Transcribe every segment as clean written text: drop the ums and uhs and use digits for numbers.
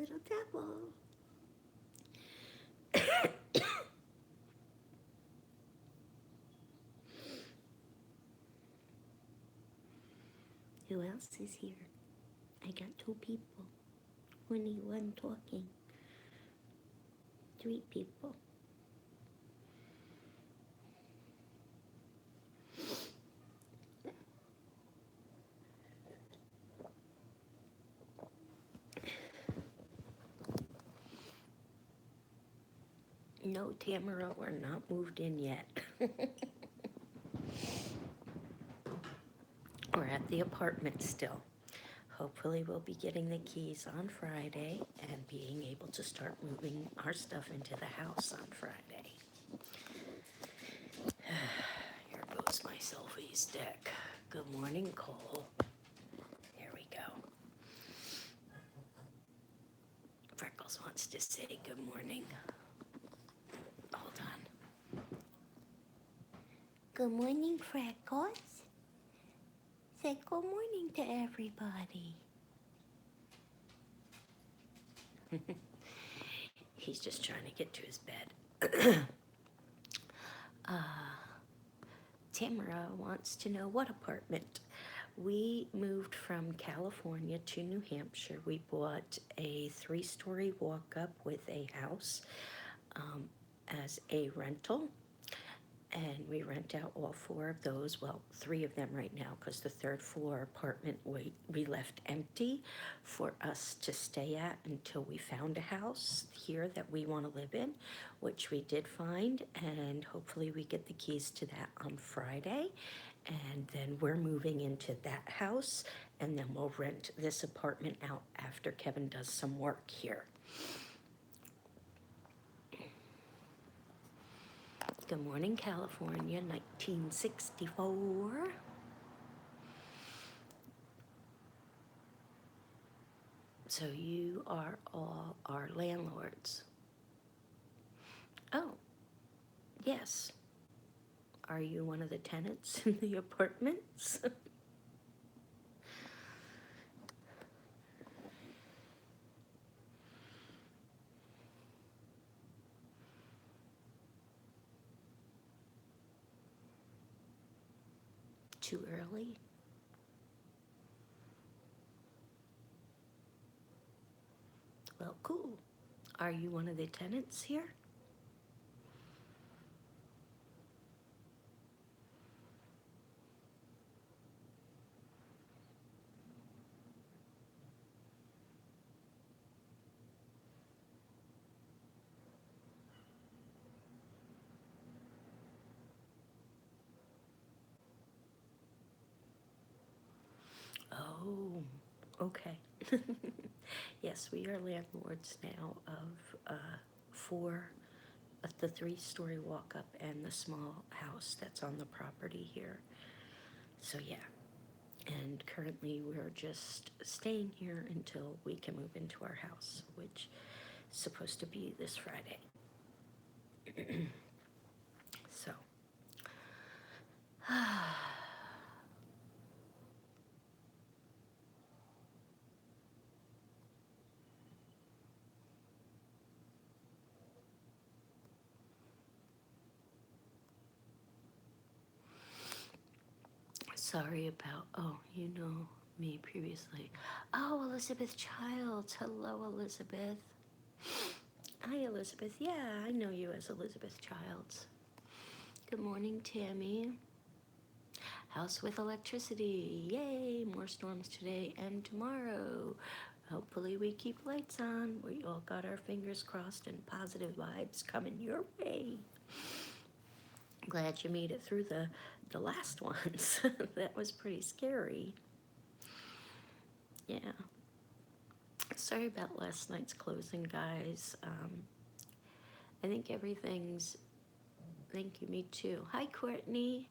little devil. Who else is here? I got two people. Only one talking. Three people. No, Tamara, we're not moved in yet. We're at the apartment still. Hopefully we'll be getting the keys on Friday and being able to start moving our stuff into the house on Friday. Here goes my selfie stick. Good morning, Cole. There we go. Freckles wants to say good morning. Hold on. Good morning, Freckles. Say good morning to everybody. He's just trying to get to his bed. Tamara wants to know what apartment. We moved from California to New Hampshire. We bought a 3-story walk-up with a house as a rental. And we rent out all 4 of those, well, 3 of them right now, because the 3rd floor apartment we left empty for us to stay at until we found a house here that we want to live in, which we did find, and hopefully we get the keys to that on Friday. And then we're moving into that house, and then we'll rent this apartment out after Kevin does some work here. Good morning, California, 1964. So you are all our landlords. Oh, yes. Are you one of the tenants in the apartments? Too early? Well, cool. Are you one of the tenants here? Oh, okay. Yes, we are landlords now of 4, the 3-story walk-up and the small house that's on the property here. So yeah, and currently we're just staying here until we can move into our house, which is supposed to be this Friday. So, sorry about, oh, you know me previously. Oh, Elizabeth Childs. Hello, Elizabeth. Hi, Elizabeth. Yeah, I know you as Elizabeth Childs. Good morning, Tammy. House with electricity. Yay, more storms today and tomorrow. Hopefully we keep lights on. We all got our fingers crossed and positive vibes coming your way. Glad you made it through the last ones. That was pretty scary. Yeah. Sorry about last night's closing, guys. I think everything's, thank you, me too. Hi, Courtney.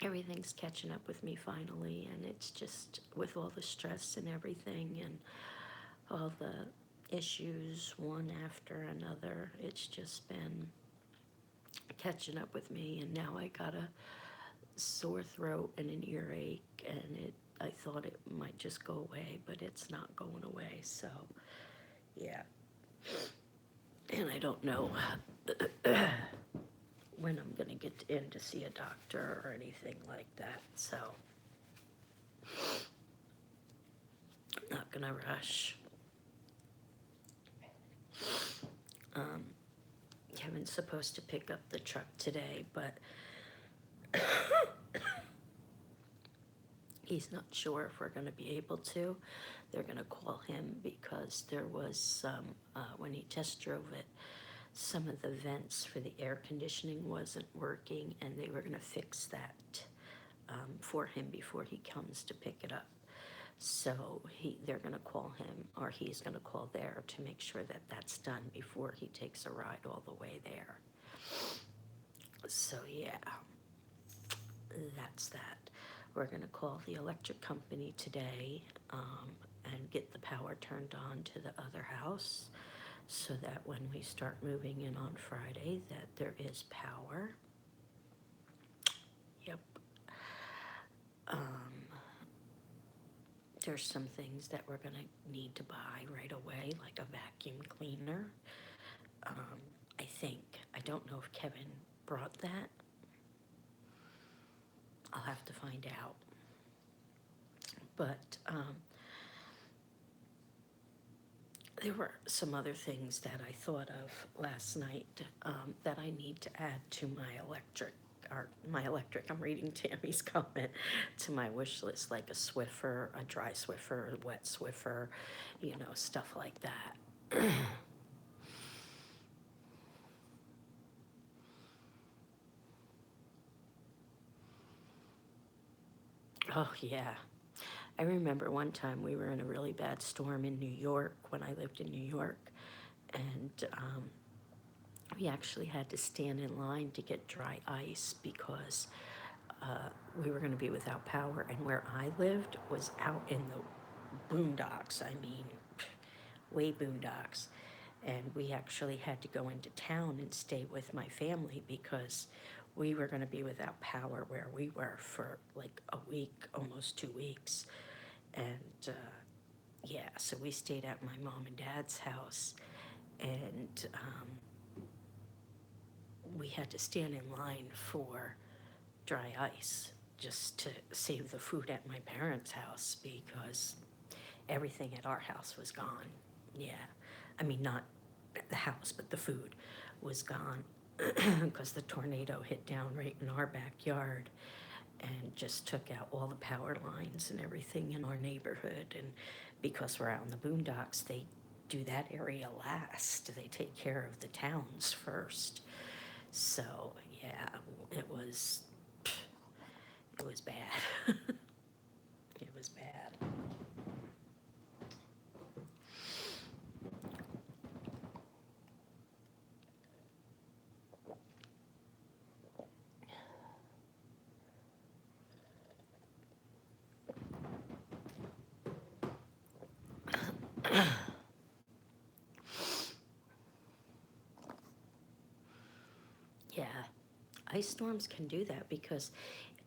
Everything's catching up with me finally, and it's just with all the stress and everything and all the issues one after another, it's just been catching up with me, and now I got a sore throat and an earache, and I thought it might just go away, but it's not going away, so, yeah. And I don't know when I'm gonna get in to see a doctor or anything like that, so. Not gonna rush. Kevin's supposed to pick up the truck today, but he's not sure if we're gonna be able to. They're gonna call him because there was some, when he test drove it, some of the vents for the air conditioning wasn't working, and they were gonna fix that for him before he comes to pick it up. So they're gonna call him, or he's gonna call there to make sure that that's done before he takes a ride all the way there. So yeah, that's that. We're gonna call the electric company today and get the power turned on to the other house so that when we start moving in on Friday that there is power. Yep. There's some things that we're gonna need to buy right away, like a vacuum cleaner. I think, I don't know if Kevin brought that. I'll have to find out. But there were some other things that I thought of last night that I need to add to my electric, I'm reading Tammy's comment, to my wish list, like a Swiffer, a dry Swiffer, a wet Swiffer, stuff like that. Oh, yeah. I remember one time we were in a really bad storm in New York when I lived in New York, and we actually had to stand in line to get dry ice because we were going to be without power, and where I lived was out in the boondocks. I mean, way boondocks. And we actually had to go into town and stay with my family because we were going to be without power where we were for like a week, almost 2 weeks. And yeah, so we stayed at my mom and dad's house, and we had to stand in line for dry ice just to save the food at my parents' house because everything at our house was gone. Yeah, I mean, not the house, but the food was gone because the tornado hit down right in our backyard and just took out all the power lines and everything in our neighborhood. And because we're out in the boondocks, they do that area last. They take care of the towns first. So yeah, it was bad. It was bad. Yeah, ice storms can do that because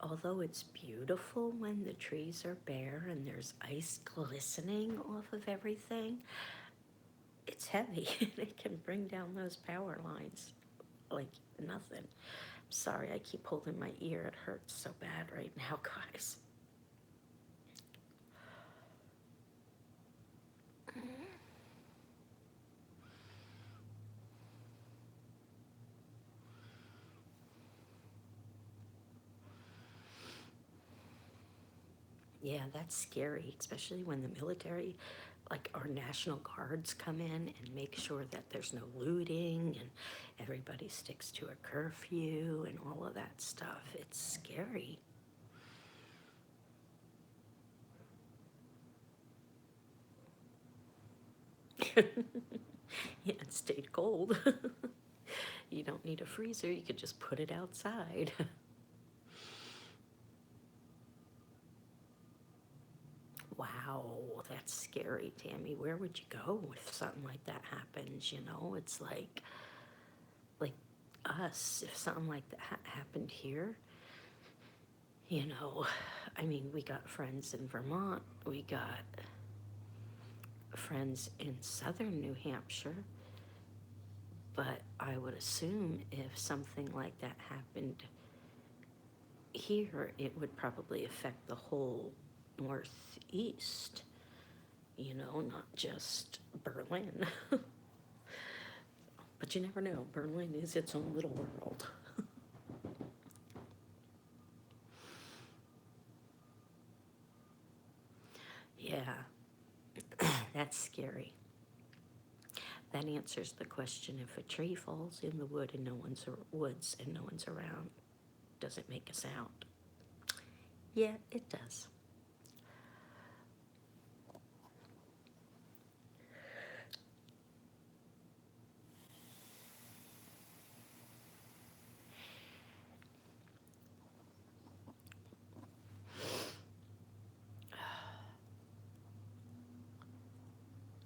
although it's beautiful when the trees are bare and there's ice glistening off of everything, it's heavy. It can bring down those power lines like nothing. Sorry, I keep holding my ear. It hurts so bad right now, guys. Yeah, that's scary, especially when the military, like our National Guards, come in and make sure that there's no looting and everybody sticks to a curfew and all of that stuff. It's scary. Yeah, it stayed cold. You don't need a freezer, you could just put it outside. Wow, that's scary, Tammy. Where would you go if something like that happens? It's like us. If something like that happened here, You know, I mean, we got friends in Vermont, we got friends in southern New Hampshire, but I would assume if something like that happened here, it would probably affect the whole Northeast, you know, not just Berlin. But you never know, Berlin is its own little world. Yeah, that's scary. That answers the question, if a tree falls in the wood and no one's woods and no one's around, does it make a sound? Yeah, it does.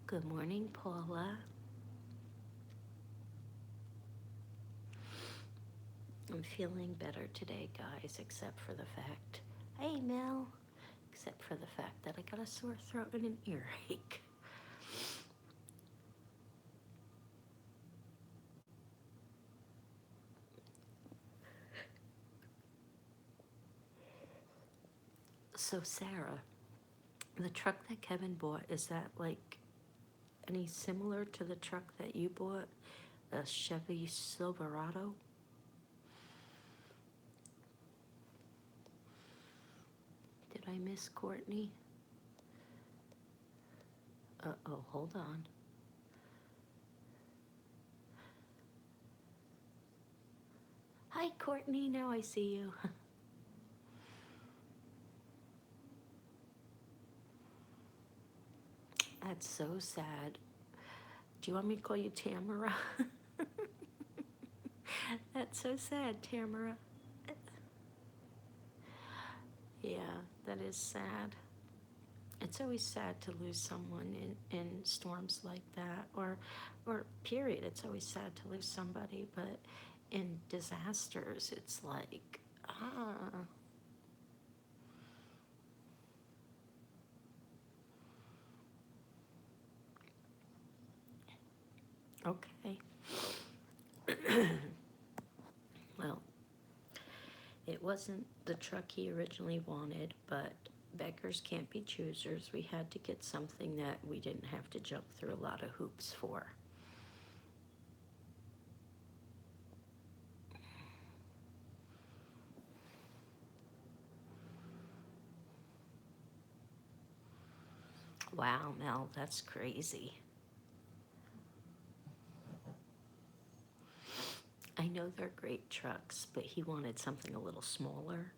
Good morning, Paula. I'm feeling better today, guys, except for the fact, hey, Mel, except for the fact that I got a sore throat and an earache. So, Sarah, the truck that Kevin bought, is that like any similar to the truck that you bought? A Chevy Silverado? Did I miss Courtney? Uh-oh, hold on. Hi, Courtney, now I see you. That's so sad. Do you want me to call you Tamara? That's so sad, Tamara. Yeah, that is sad. It's always sad to lose someone in storms like that, or period. It's always sad to lose somebody, but in disasters, it's like, ah, okay. Well, it wasn't the truck he originally wanted, but beggars can't be choosers. We had to get something that we didn't have to jump through a lot of hoops for. Wow, Mel, that's crazy. I know they're great trucks, but he wanted something a little smaller.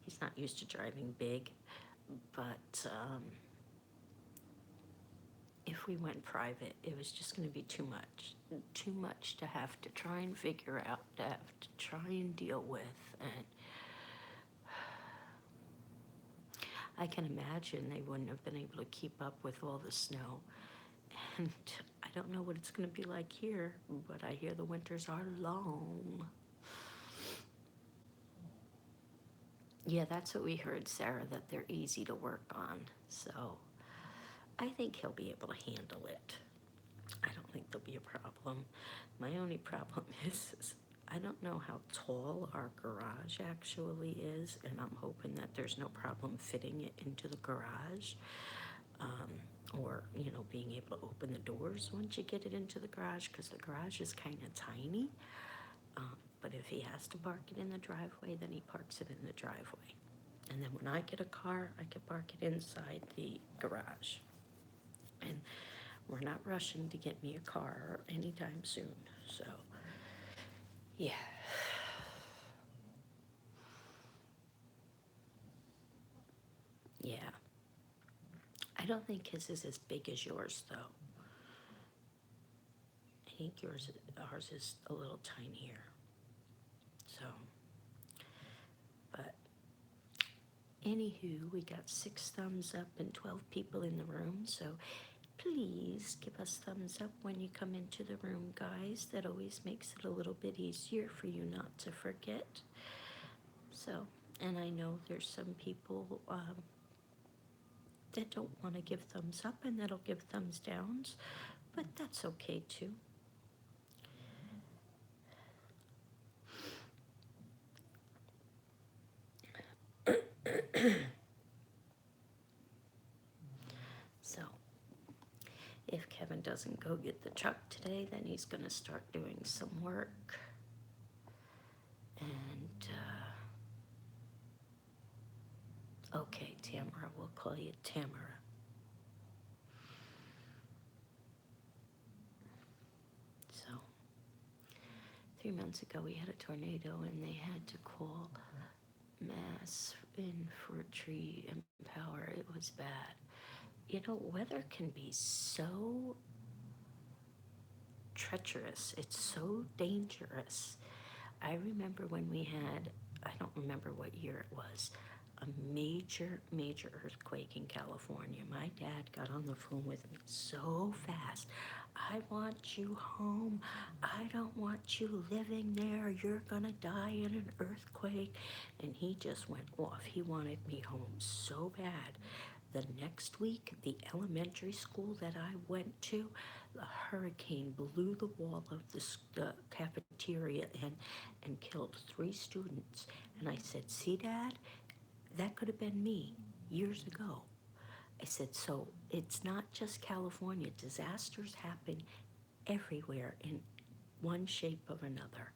He's not used to driving big, but if we went private, it was just going to be too much to have to try and figure out, to have to try and deal with. And I can imagine they wouldn't have been able to keep up with all the snow. And I don't know what it's going to be like here, but I hear the winters are long. Yeah, that's what we heard, Sarah, that they're easy to work on. So I think he'll be able to handle it. I don't think there'll be a problem. My only problem is I don't know how tall our garage actually is, and I'm hoping that there's no problem fitting it into the garage, or, you know, being able to open the doors once you get it into the garage, because the garage is kind of tiny. But if he has to park it in the driveway, then he parks it in the driveway. And then when I get a car, I can park it inside the garage. And we're not rushing to get me a car anytime soon. So, yeah. Yeah. I don't think his is as big as yours, though. I think ours is a little tinier. So, but anywho, we got 6 thumbs up and 12 people in the room. So please give us thumbs up when you come into the room, guys. That always makes it a little bit easier for you not to forget. So And I know there's some people that don't want to give thumbs up and that'll give thumbs downs, but that's okay too. So, if Kevin doesn't go get the truck today, then he's going to start doing some work. And, okay, Tamara, we'll call you Tamara. So, 3 months ago we had a tornado and they had to call Mass in for tree and power. It was bad. You know, weather can be so treacherous. It's so dangerous. I remember when we had, I don't remember what year it was, a major, major earthquake in California. My dad got on the phone with me so fast. I want you home. I don't want you living there. You're gonna die in an earthquake. And he just went off. He wanted me home so bad. The next week, the elementary school that I went to, a hurricane blew the wall of the cafeteria and killed 3 students. And I said, see, Dad, that could have been me years ago. I said, so it's not just California. Disasters happen everywhere in one shape or another.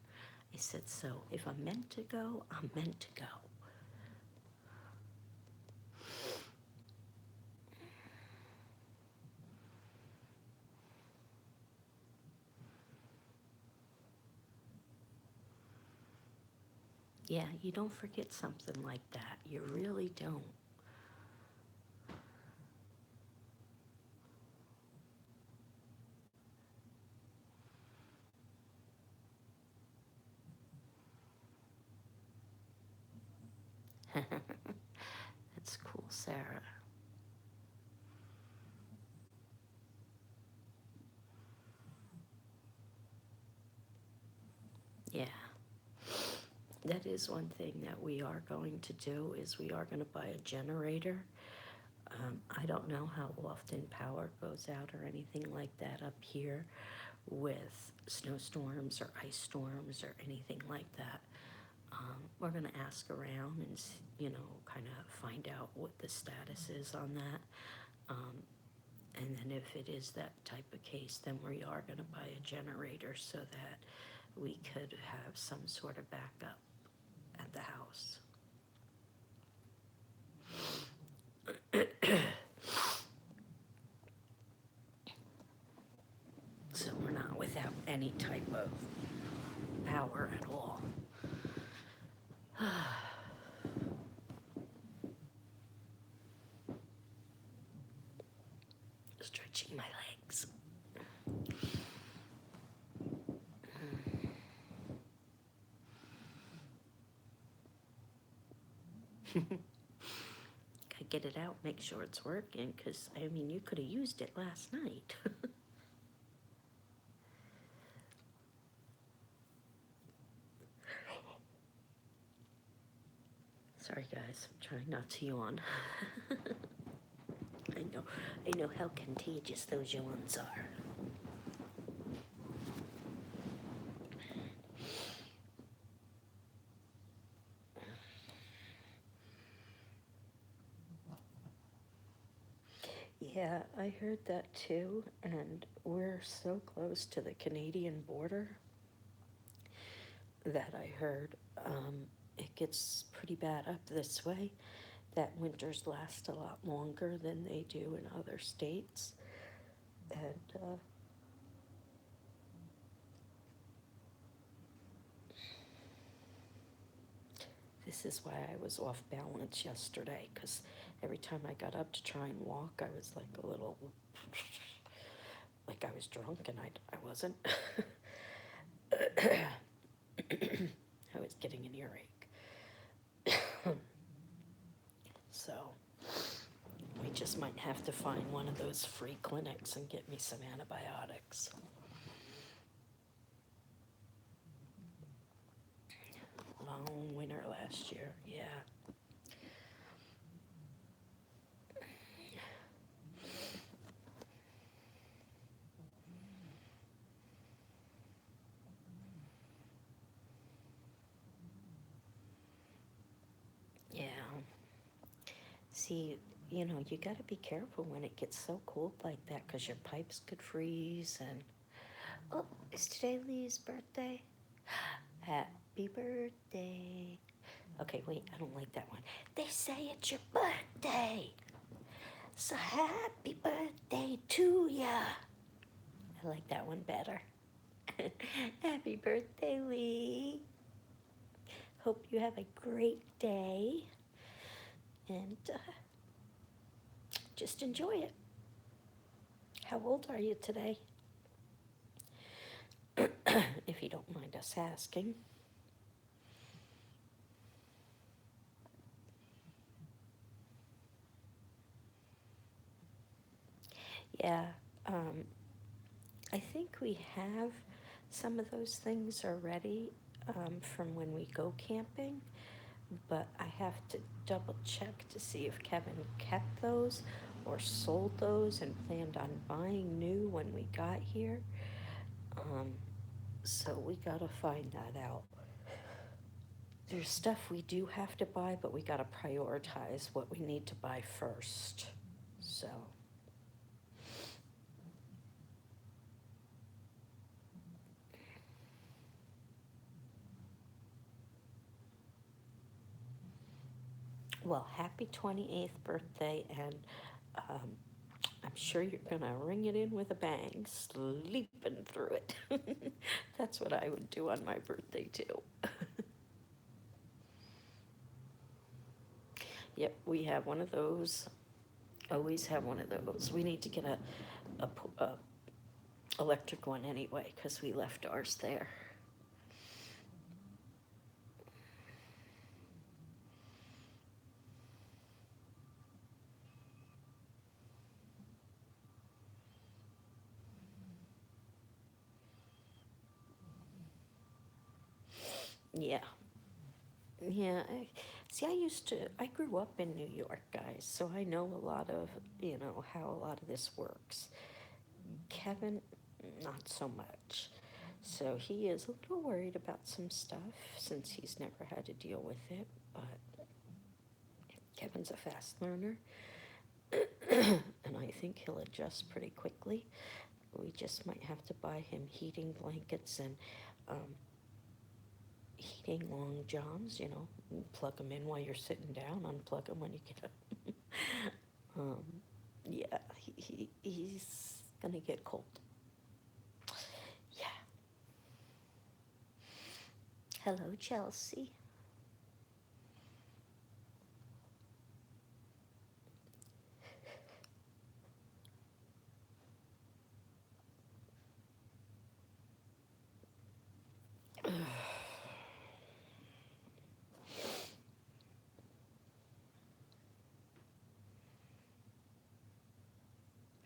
I said, so if I'm meant to go, I'm meant to go. Yeah, you don't forget something like that. You really don't. That's cool, Sarah. Yeah. That is one thing that we are going to do is we are going to buy a generator. I don't know how often power goes out or anything like that up here with snowstorms or ice storms or anything like that. We're going to ask around and, kind of find out what the status is on that. And then if it is that type of case, then we are going to buy a generator so that we could have some sort of backup at the house. So we're not without any type of power at all. Stretching my legs. Gotta get it out, make sure it's working, because, you could have used it last night. Sorry, guys, I'm trying not to yawn. I know how contagious those yawns are. Yeah, I heard that too, and we're so close to the Canadian border that I heard it gets pretty bad up this way, that winters last a lot longer than they do in other states. And this is why I was off balance yesterday, because every time I got up to try and walk, I was like a little, like I was drunk, and I wasn't. I was getting an earache. So we just might have to find one of those free clinics and get me some antibiotics. Long winter last last year, yeah. Yeah. See, you know, you got to be careful when it gets so cold like that because your pipes could freeze. And oh, is today Lee's birthday? Happy birthday. Okay, wait, I don't like that one. They say it's your birthday. So happy birthday to ya. I like that one better. Happy birthday, Lee. Hope you have a great day. And just enjoy it. How old are you today? If you don't mind us asking. Yeah, um, I think we have some of those things already from when we go camping, but I have to double check to see if Kevin kept those or sold those and planned on buying new when we got here. Um, so we gotta find that out. There's stuff we do have to buy, but we gotta prioritize what we need to buy first. So, well, happy 28th birthday, and um, I'm sure you're gonna ring it in with a bang, sleeping through it. That's what I would do on my birthday, too. Yep, we have one of those. Always have one of those. We need to get a electric one anyway, because we left ours there. Yeah. Yeah, I grew up in New York, guys, so I know a lot of, how a lot of this works. Kevin, not so much. So he is a little worried about some stuff since he's never had to deal with it, but Kevin's a fast learner, and I think he'll adjust pretty quickly. We just might have to buy him heating blankets and um, heating long johns, plug them in while you're sitting down, unplug them when you get up. um, yeah, he's gonna get cold. Yeah. Hello, Chelsea.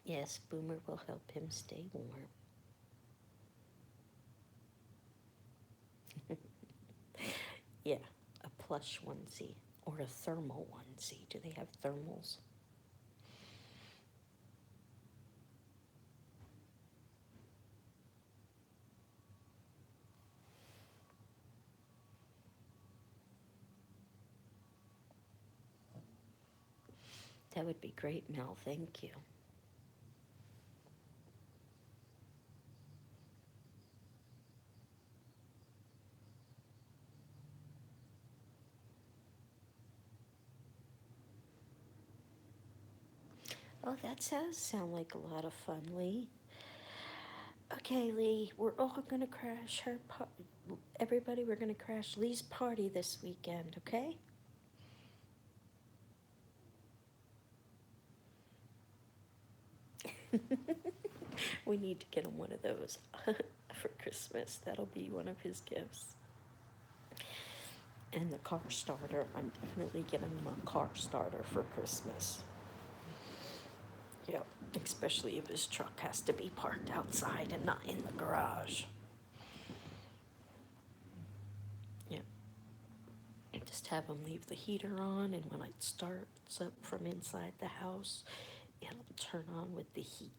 Yes, Boomer will help him stay warm. Yeah, a plush onesie or a thermal onesie. Do they have thermals? That would be great, Mel. Thank you. Oh, that does sound like a lot of fun, Lee. Okay, Lee, we're all gonna crash everybody, we're gonna crash Lee's party this weekend, okay? We need to get him one of those for Christmas. That'll be one of his gifts. And the car starter, I'm definitely getting him a car starter for Christmas. Yep, especially if his truck has to be parked outside and not in the garage. Yep, just have them leave the heater on, and when it starts up from inside the house, it'll turn on with the heat.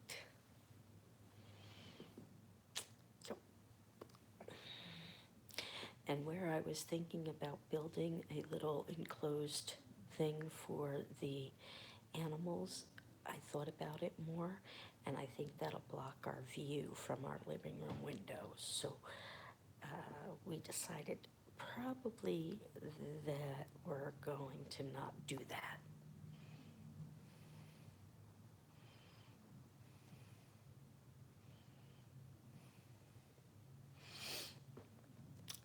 And where I was thinking about building a little enclosed thing for the animals, I thought about it more, and I think that'll block our view from our living room windows. So we decided probably that we're going to not do that.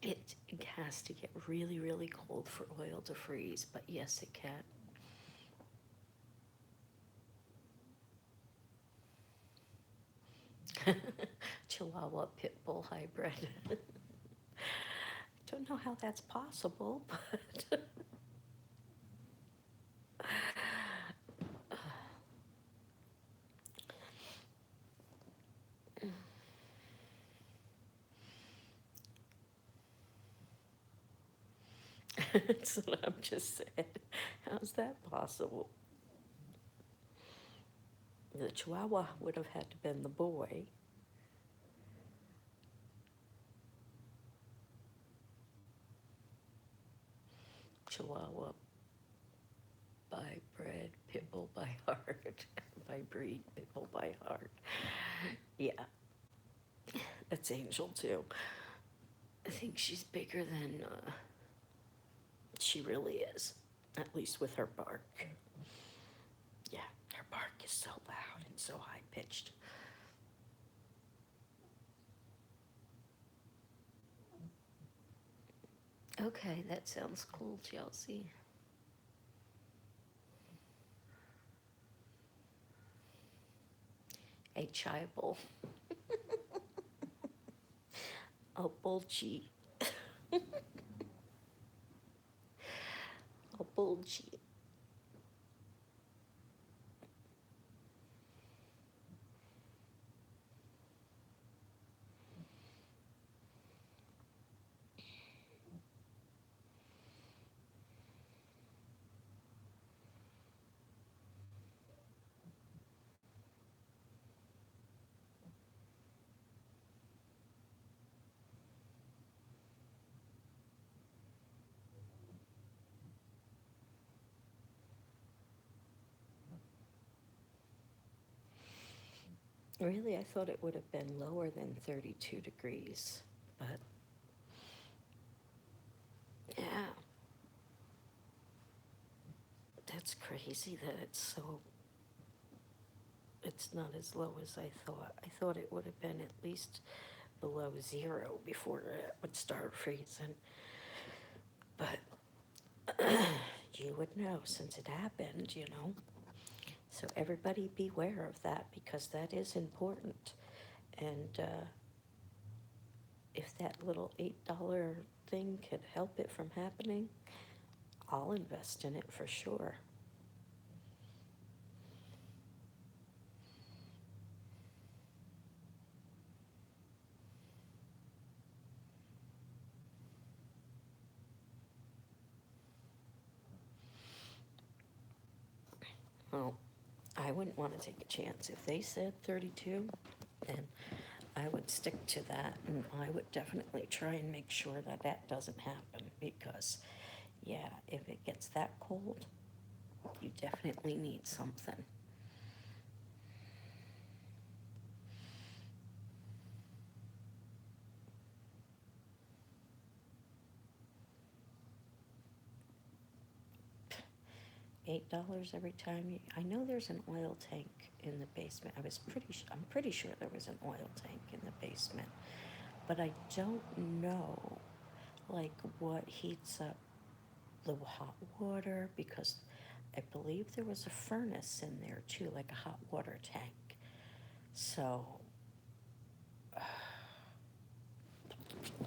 It has to get really, really cold for oil to freeze, but yes, it can. Chihuahua pit bull hybrid. Don't know how that's possible, but that's what I'm just saying. How's that possible? The Chihuahua would have had to been the boy. Chihuahua by bred, pit bull by heart. By breed, pit bull by heart. Yeah, that's Angel too. I think she's bigger than she really is, at least with her bark. Yeah, her bark is so loud and so high pitched. Okay, that sounds cool, Chelsea. A chibble. A bulgy. A bulgy. Really, I thought it would have been lower than 32 degrees, but yeah, that's crazy that it's not as low as I thought. I thought it would have been at least below zero before it would start freezing, but you would know since it happened, you know. So everybody beware of that because that is important. And if that little $8 thing could help it from happening, I'll invest in it for sure. Well, I wouldn't want to take a chance. If they said 32, then I would stick to that, and I would definitely try and make sure that that doesn't happen because, yeah, if it gets that cold, you definitely need something. $8 every time you, I know there's an oil tank in the basement. I'm pretty sure there was an oil tank in the basement, but I don't know, like, what heats up the hot water because I believe there was a furnace in there too, like a hot water tank. So,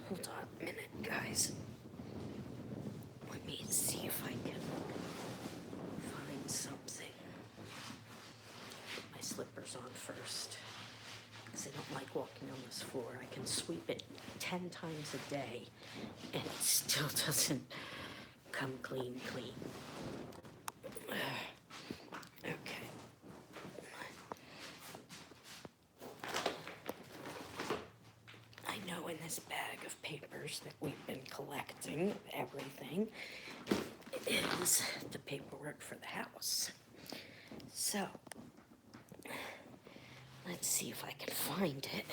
hold on a minute, guys. Let me see if I can find something. Put my slippers on first because I don't like walking on this floor. I can sweep it 10 times a day and it still doesn't come clean, clean. Okay. I know in this bag of papers that we've been collecting, everything, is the paperwork for the house. So, let's see if I can find it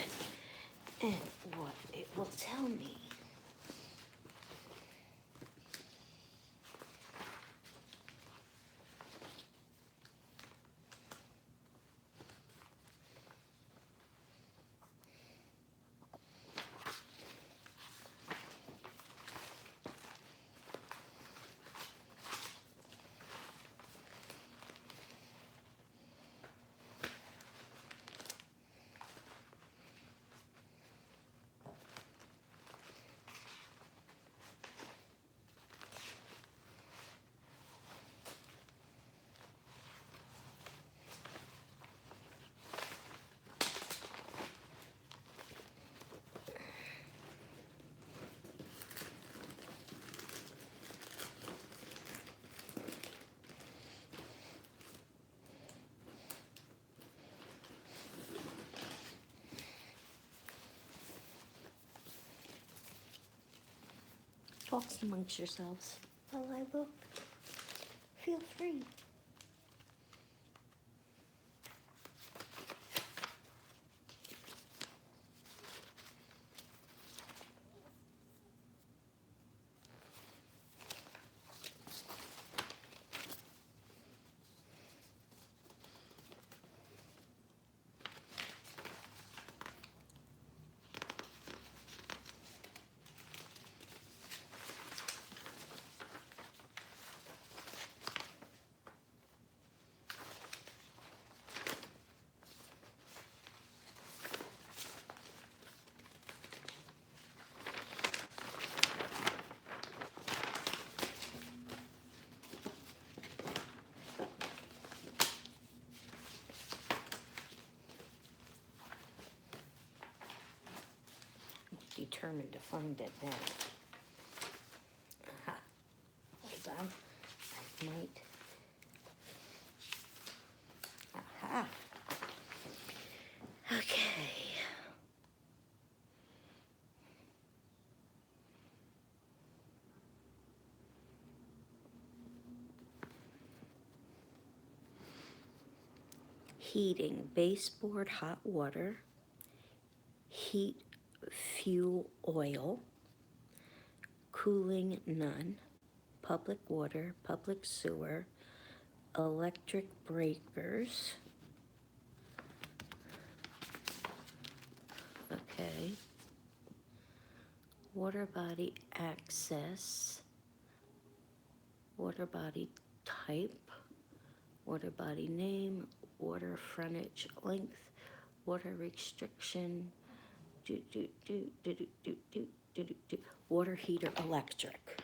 and what it will tell me. Talk amongst yourselves while I look. Feel free. Determined to find it now. Aha. Hold on. I might. Aha. Okay. Heating, baseboard hot water, heat fuel oil, cooling none, public water, public sewer, electric breakers. Okay. Water body access, water body type, water body name, water frontage length, water restriction, water heater electric.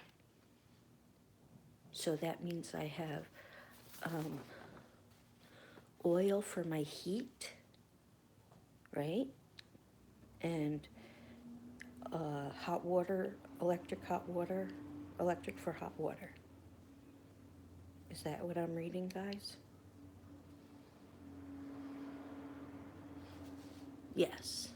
So that means I have oil for my heat, right? And hot water, electric for hot water. Is that what I'm reading, guys? Yes.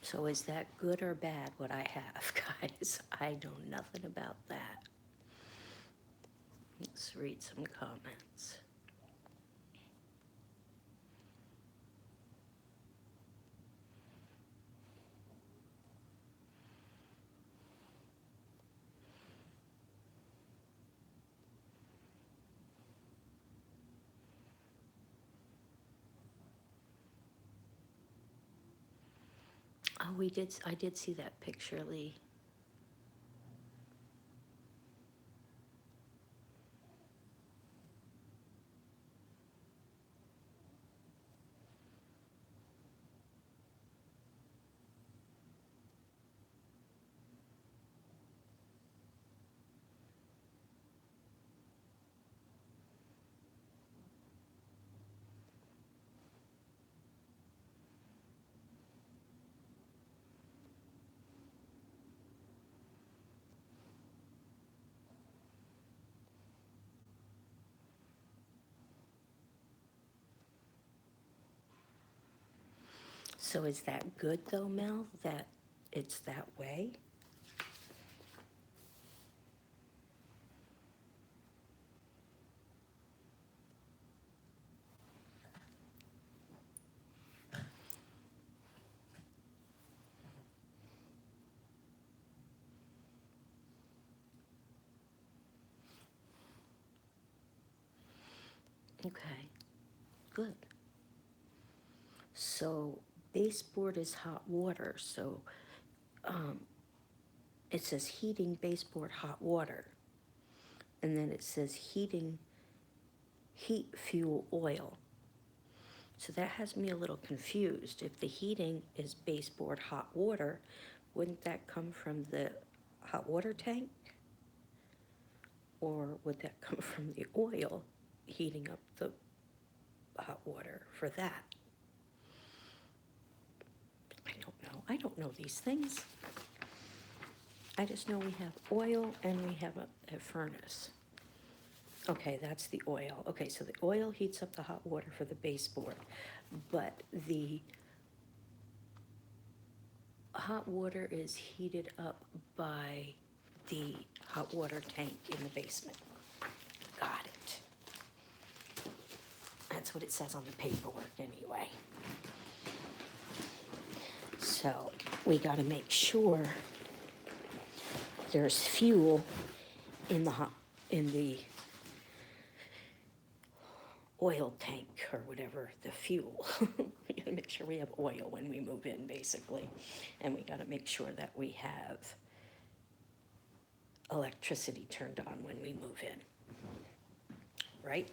So is that good or bad, what I have, guys? I know nothing about that. Let's read some comments. Oh, I did see that picture, Lee. So is that good though, Mel, that it's that way? Okay, good. So baseboard is hot water, so um, it says heating baseboard hot water. And then it says heating heat fuel oil. So that has me a little confused. If the heating is baseboard hot water, wouldn't that come from the hot water tank? Or would that come from the oil heating up the hot water for that? I don't know. I don't know these things. I just know we have oil and we have a furnace. Okay, that's the oil. Okay, so the oil heats up the hot water for the baseboard, but the hot water is heated up by the hot water tank in the basement. Got it. That's what it says on the paperwork anyway. So we got to make sure there's fuel in the oil tank or whatever, the fuel. We gotta make sure we have oil when we move in, basically. And we gotta make sure that we have electricity turned on when we move in. Right?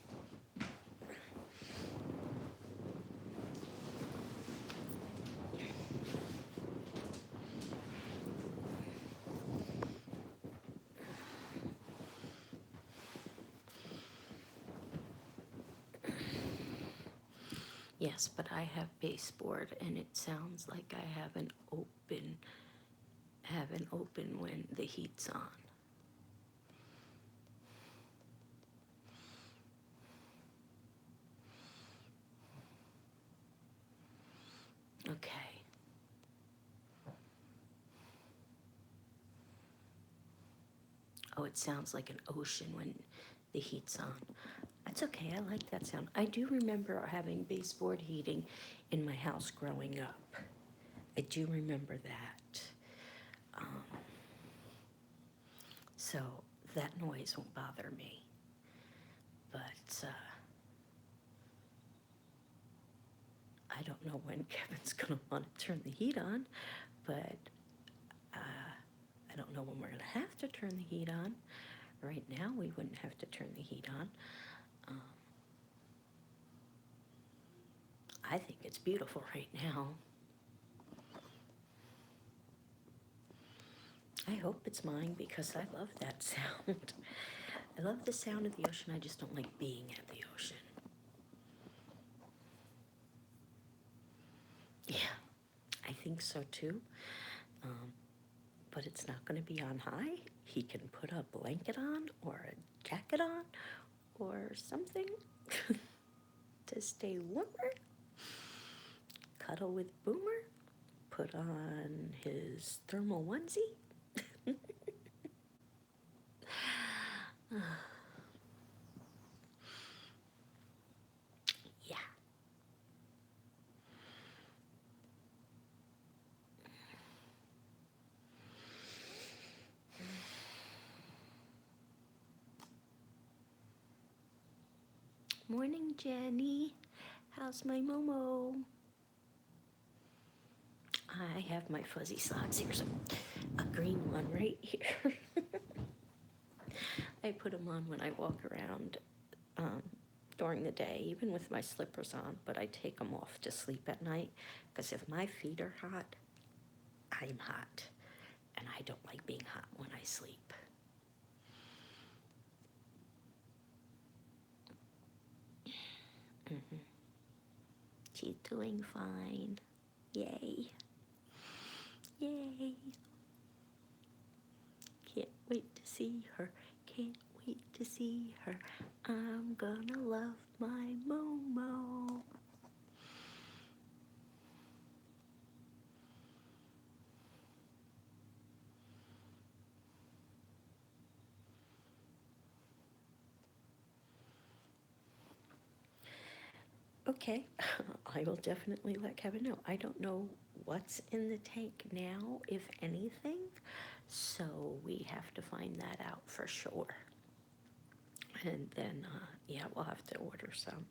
Yes, but I have baseboard and it sounds like I have an open when the heat's on. Okay. Oh, it sounds like an ocean when the heat's on. That's okay, I like that sound. I do remember having baseboard heating in my house growing up. I do remember that. So that noise won't bother me. But I don't know when Kevin's gonna want to turn the heat on, but I don't know when we're gonna have to turn the heat on. Right now, we wouldn't have to turn the heat on. I think it's beautiful right now. I hope it's mine because I love that sound. I love the sound of the ocean, I just don't like being at the ocean. Yeah, I think so too. But it's not going to be on high. He can put a blanket on or a jacket on or something to stay warmer. Cuddle with Boomer. Put on his thermal onesie. Yeah. Morning, Jenny. How's my Momo? I have my fuzzy socks. Here's a green one right here. I put them on when I walk around during the day, even with my slippers on, but I take them off to sleep at night because if my feet are hot, I'm hot, and I don't like being hot when I sleep. Mm-hmm. She's doing fine. Yay. Yay. Can't wait to see her. Can't wait to see her. I'm gonna love my Momo. Okay, I will definitely let Kevin know. I don't know what's in the tank now, if anything, so we have to find that out for sure. And then, yeah, we'll have to order some.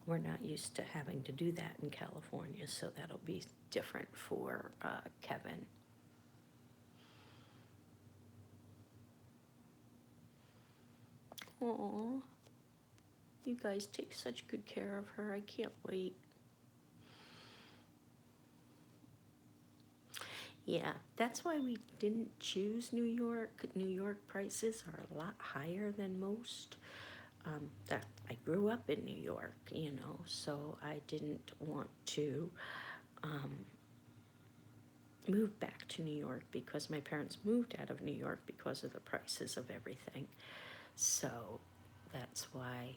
We're not used to having to do that in California, so that'll be different for Kevin. Aw, you guys take such good care of her. I can't wait. Yeah, that's why we didn't choose New York. New York prices are a lot higher than most. That I grew up in New York, you know, so I didn't want to um, move back to New York because my parents moved out of New York because of the prices of everything. So that's why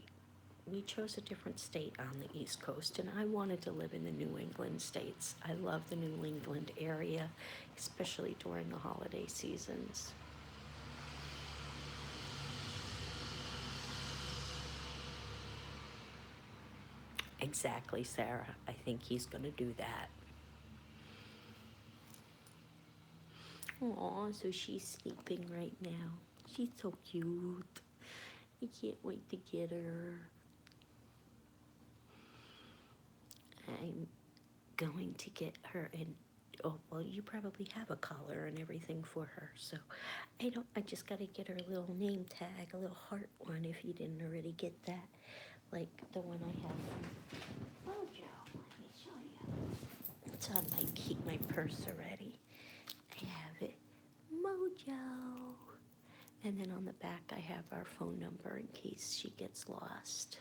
we chose a different state on the East Coast, and I wanted to live in the New England states. I love the New England area, especially during the holiday seasons. Exactly, Sarah. I think he's going to do that. Aw, so she's sleeping right now. She's so cute. I can't wait to get her. I'm going to get her in. Oh, well, you probably have a collar and everything for her, so I just gotta get her a little name tag, a little heart one, if you didn't already get that, like the one I have from Mojo. Let me show you. It's on my purse already. I have it, Mojo. And then on the back, I have our phone number in case she gets lost.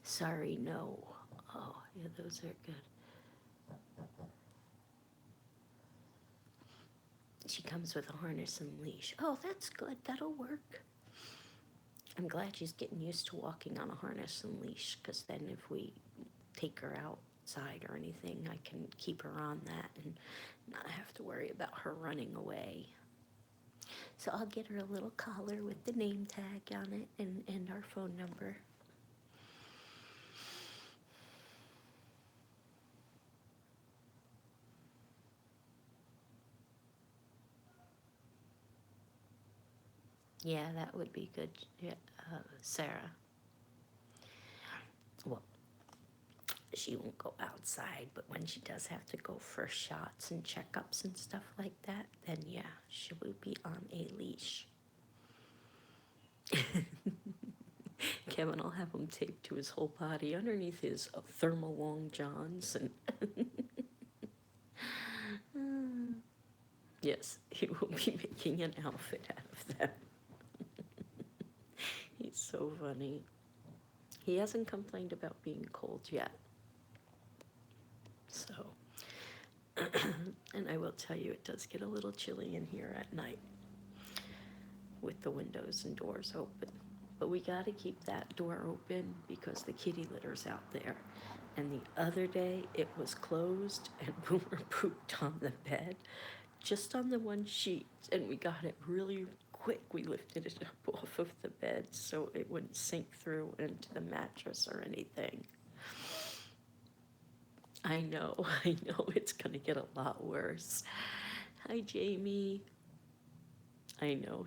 Sorry, no. Oh, yeah, those are good. She comes with a harness and leash. Oh, that's good. That'll work. I'm glad she's getting used to walking on a harness and leash, because then if we take her outside or anything, I can keep her on that and not have to worry about her running away. So I'll get her a little collar with the name tag on it and our phone number. Yeah, that would be good, yeah, Sarah. Well, she won't go outside, but when she does have to go for shots and checkups and stuff like that, then yeah, she will be on a leash. Kevin will have him taped to his whole body underneath his thermal long johns, and yes, he will be making an outfit out of them. He's so funny. He hasn't complained about being cold yet. So, and I will tell you, it does get a little chilly in here at night with the windows and doors open. But we got to keep that door open because the kitty litter's out there. And the other day it was closed and Boomer pooped on the bed, just on the one sheet. And we got it really quick. We lifted it up off of the bed so it wouldn't sink through into the mattress or anything. I know, it's going to get a lot worse. Hi, Jamie. I know.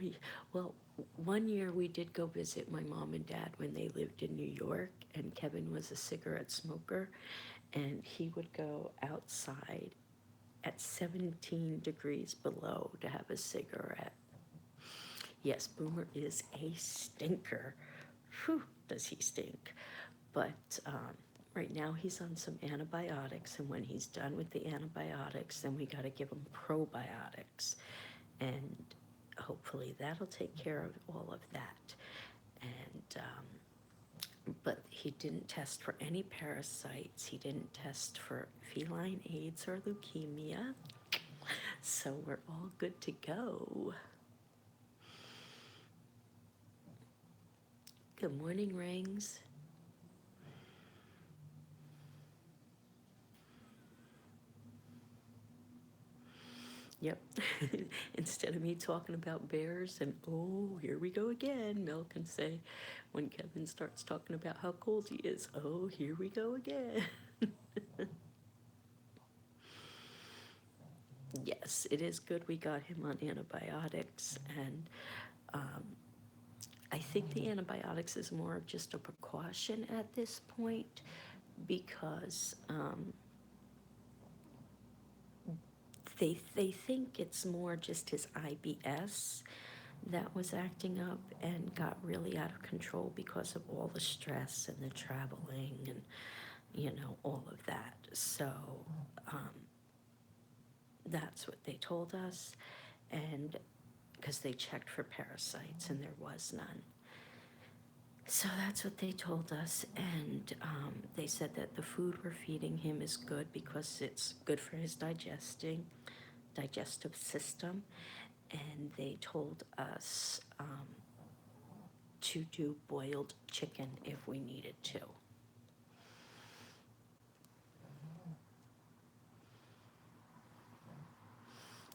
Well, one year we did go visit my mom and dad when they lived in New York, and Kevin was a cigarette smoker, and he would go outside at 17 degrees below to have a cigarette. Yes, Boomer is a stinker. Whew, does he stink. But right now he's on some antibiotics, and when he's done with the antibiotics, then we got to give him probiotics. And hopefully that'll take care of all of that. And but he didn't test for any parasites. He didn't test for feline AIDS or leukemia. So we're all good to go. Good morning, Rings. Yep. Instead of me talking about bears and, oh, here we go again, Mel can say, when Kevin starts talking about how cold he is, oh, here we go again. Yes, it is good we got him on antibiotics, and I think the antibiotics is more of just a precaution at this point because they think it's more just his IBS that was acting up and got really out of control because of all the stress and the traveling and all of that. So that's what they told us, and because they checked for parasites and there was none. So that's what they told us, and they said that the food we're feeding him is good because it's good for his digestive system, and they told us to do boiled chicken if we needed to.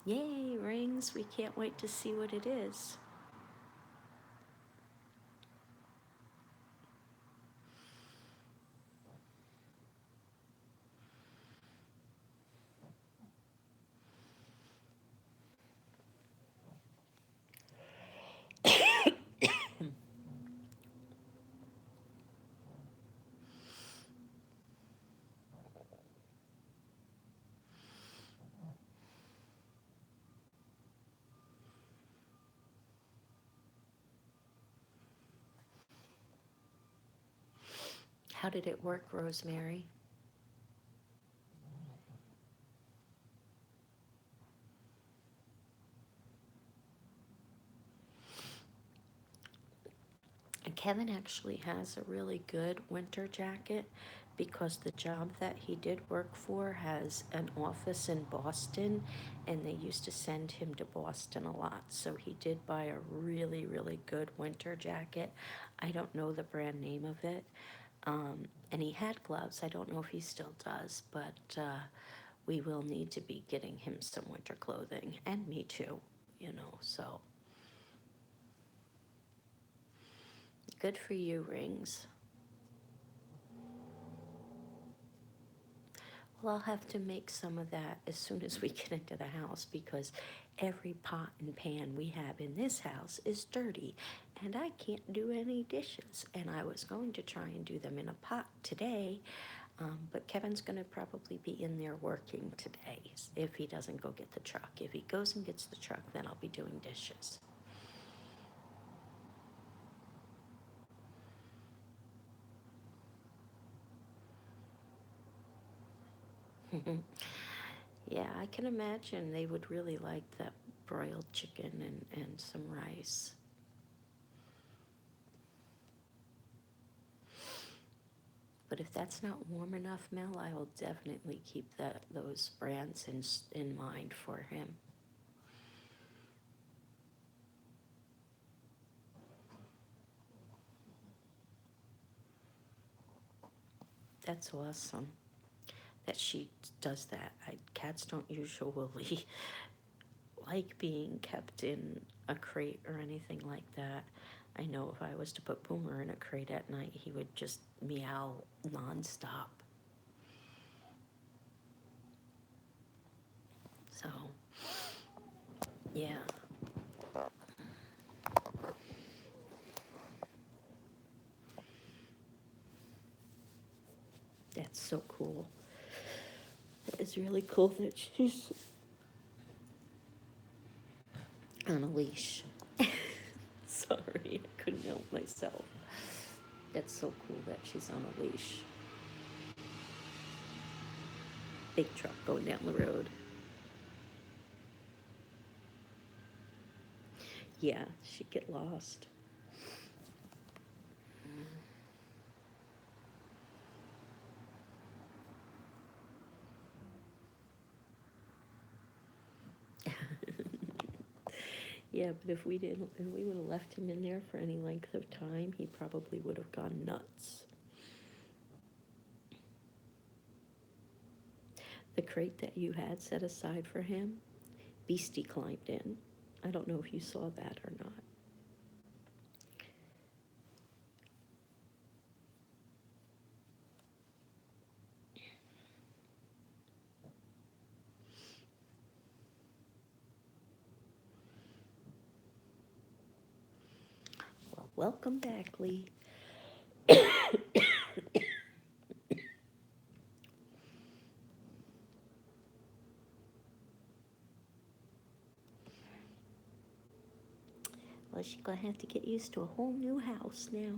Yay, Rings, we can't wait to see what it is. How did it work, Rosemary? Kevin actually has a really good winter jacket because the job that he did work for has an office in Boston, and they used to send him to Boston a lot. So he did buy a really, really good winter jacket. I don't know the brand name of it. And he had gloves. I don't know if he still does, but we will need to be getting him some winter clothing, and me too, so good for you, Rings. Well, I'll have to make some of that as soon as we get into the house because every pot and pan we have in this house is dirty and I can't do any dishes. And I was going to try and do them in a pot today, but Kevin's going to probably be in there working today if he doesn't go get the truck. If he goes and gets the truck, then I'll be doing dishes. Yeah, I can imagine they would really like that broiled chicken and some rice. But if that's not warm enough, Mel, I will definitely keep those brands in mind for him. That's awesome that she does that. Cats don't usually like being kept in a crate or anything like that. I know if I was to put Boomer in a crate at night, he would just meow nonstop. So, yeah. That's so cool. It's really cool that she's on a leash. Sorry, I couldn't help myself. That's so cool that she's on a leash. Big truck going down the road. Yeah, she'd get lost. Yeah, but if we didn't, if we would have left him in there for any length of time, he probably would have gone nuts. The crate that you had set aside for him, Beastie climbed in. I don't know if you saw that or not. Well, welcome back, Lee. Well, she's gonna have to get used to a whole new house now.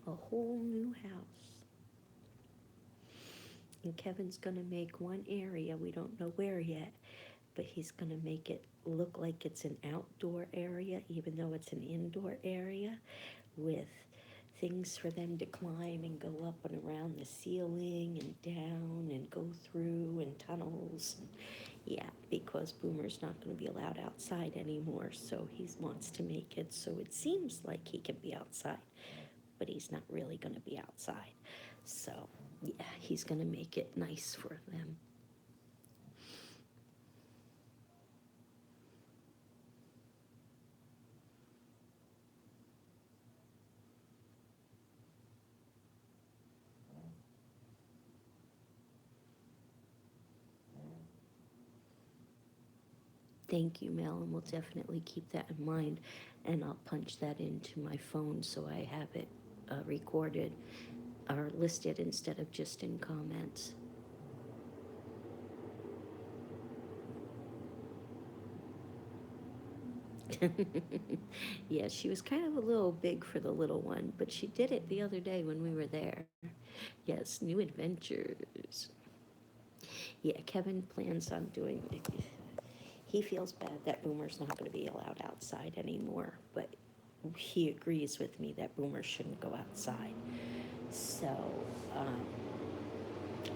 A whole new house. And Kevin's gonna make one area, we don't know where yet, but he's gonna make it look like it's an outdoor area, even though it's an indoor area, with things for them to climb and go up and around the ceiling and down and go through and tunnels. Yeah, because Boomer's not going to be allowed outside anymore, so he wants to make it so it seems like he can be outside, but he's not really going to be outside. So, yeah, he's going to make it nice for them. Thank you, Mel, and we'll definitely keep that in mind, and I'll punch that into my phone so I have it recorded or listed instead of just in comments. Yeah, she was kind of a little big for the little one, but she did it the other day when we were there. Yes, new adventures. Yeah, Kevin plans on doing it. He feels bad that Boomer's not going to be allowed outside anymore, but he agrees with me that Boomer shouldn't go outside. So, um,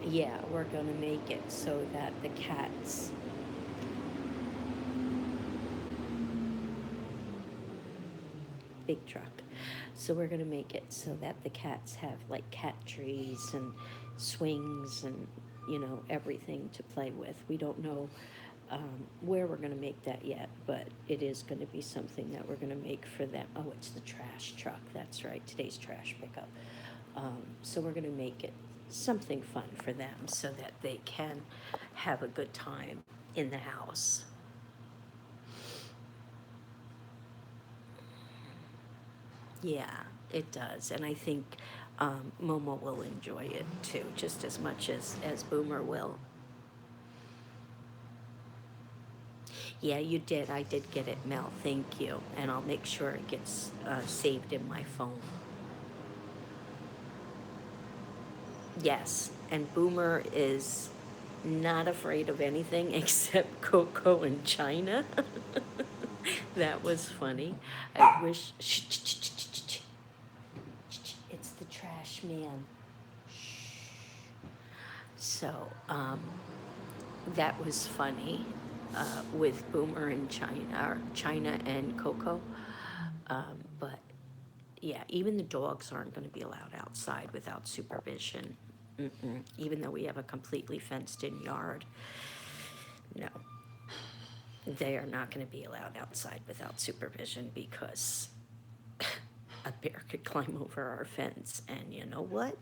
yeah, we're going to make it so that the cats. Big truck. So we're going to make it so that the cats have like cat trees and swings and, you know, everything to play with. We don't know where we're going to make that yet, but it is going to be something that we're going to make for them. Oh, it's the trash truck. That's right. Today's trash pickup. So we're going to make it something fun for them so that they can have a good time in the house. Yeah, it does. And I think Momo will enjoy it too, just as much as Boomer will. Yeah, you did. I did get it, Mel. Thank you. And I'll make sure it gets saved in my phone. Yes, and Boomer is not afraid of anything except Coco and China. That was funny. I wish. It's the trash man. So, that was funny with Boomer and China and Coco. But yeah, even the dogs aren't going to be allowed outside without supervision. Even though we have a completely fenced in yard, no, they are not going to be allowed outside without supervision because a bear could climb over our fence. And you know what?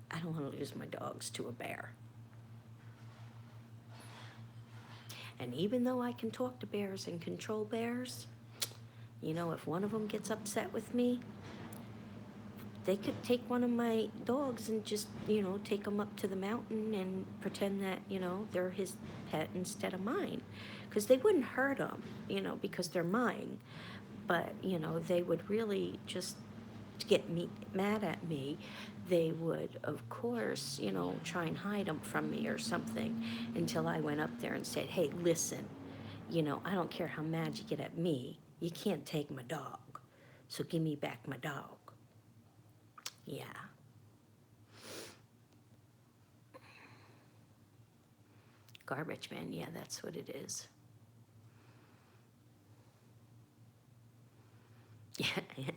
I don't want to lose my dogs to a bear. And even though I can talk to bears and control bears, you know, if one of them gets upset with me, they could take one of my dogs and just, you know, take him up to the mountain and pretend that, you know, they're his pet instead of mine. Because they wouldn't hurt him, you know, because they're mine. But, you know, they would really just get me mad at me. They would, of course, you know, try and hide them from me or something until I went up there and said, hey, listen, you know, I don't care how mad you get at me. You can't take my dog. So give me back my dog. Yeah. Garbage man, yeah, that's what it is. Yeah,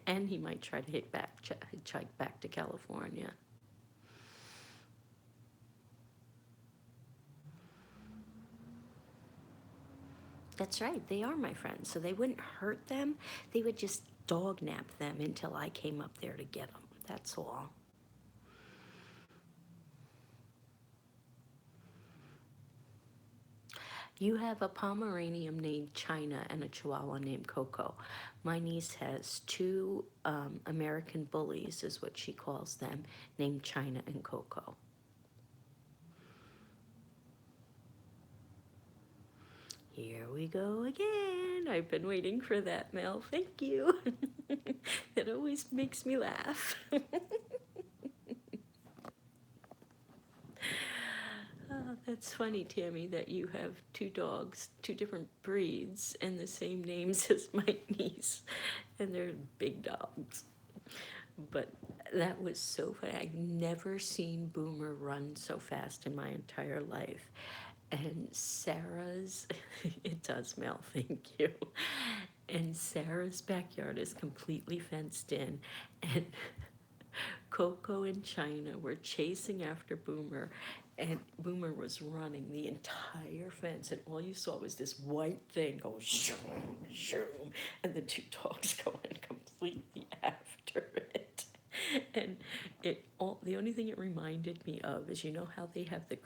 and he might try to hitchhike back to California. That's right, they are my friends, so they wouldn't hurt them. They would just dog nap them until I came up there to get them. That's all. You have a Pomeranian named China and a Chihuahua named Coco. My niece has two American bullies, is what she calls them, named China and Coco. Here we go again. I've been waiting for that, Mel. Thank you. It always makes me laugh. Oh, that's funny, Tammy, that you have two dogs, two different breeds, and the same names as my niece, and they're big dogs. But that was so funny. I've never seen Boomer run so fast in my entire life. And Sarah's, it does, Mel, thank you. And Sarah's backyard is completely fenced in, and Coco and China were chasing after Boomer, and Boomer was running the entire fence, and all you saw was this white thing go shoom, shoom, and the two dogs going completely after it. And the only thing it reminded me of is, you know how they have the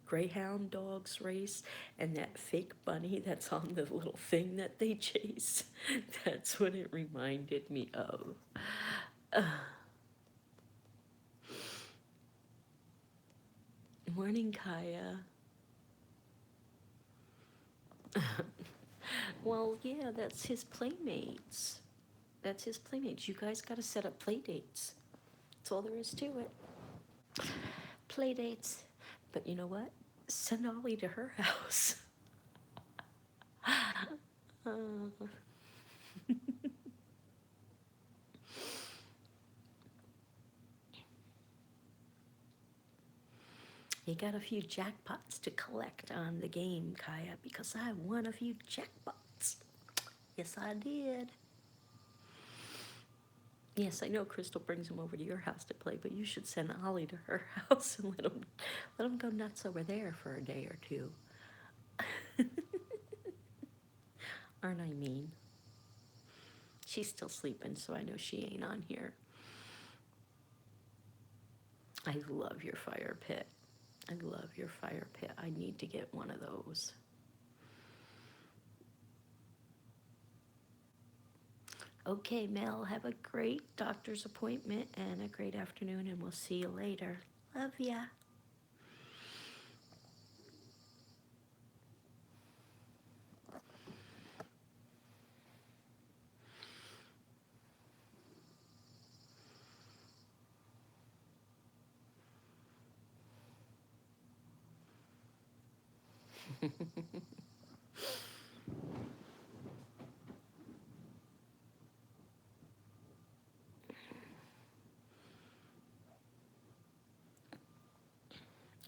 greyhound dogs race, and that fake bunny that's on the little thing that they chase. That's what it reminded me of. Morning, Kaya. Well, yeah, that's his playmates. That's his playmates. You guys got to set up play dates. That's all there is to it. Play dates. But you know what? Send Ollie to her house. You got a few jackpots to collect on the game, Kaya, because I won a few jackpots. Yes, I did. Yes, I know Crystal brings him over to your house to play, but you should send Ollie to her house and let him go nuts over there for a day or two. Aren't I mean? She's still sleeping, so I know she ain't on here. I love your fire pit. I love your fire pit. I need to get one of those. Okay, Mel, have a great doctor's appointment and a great afternoon, and we'll see you later. Love ya.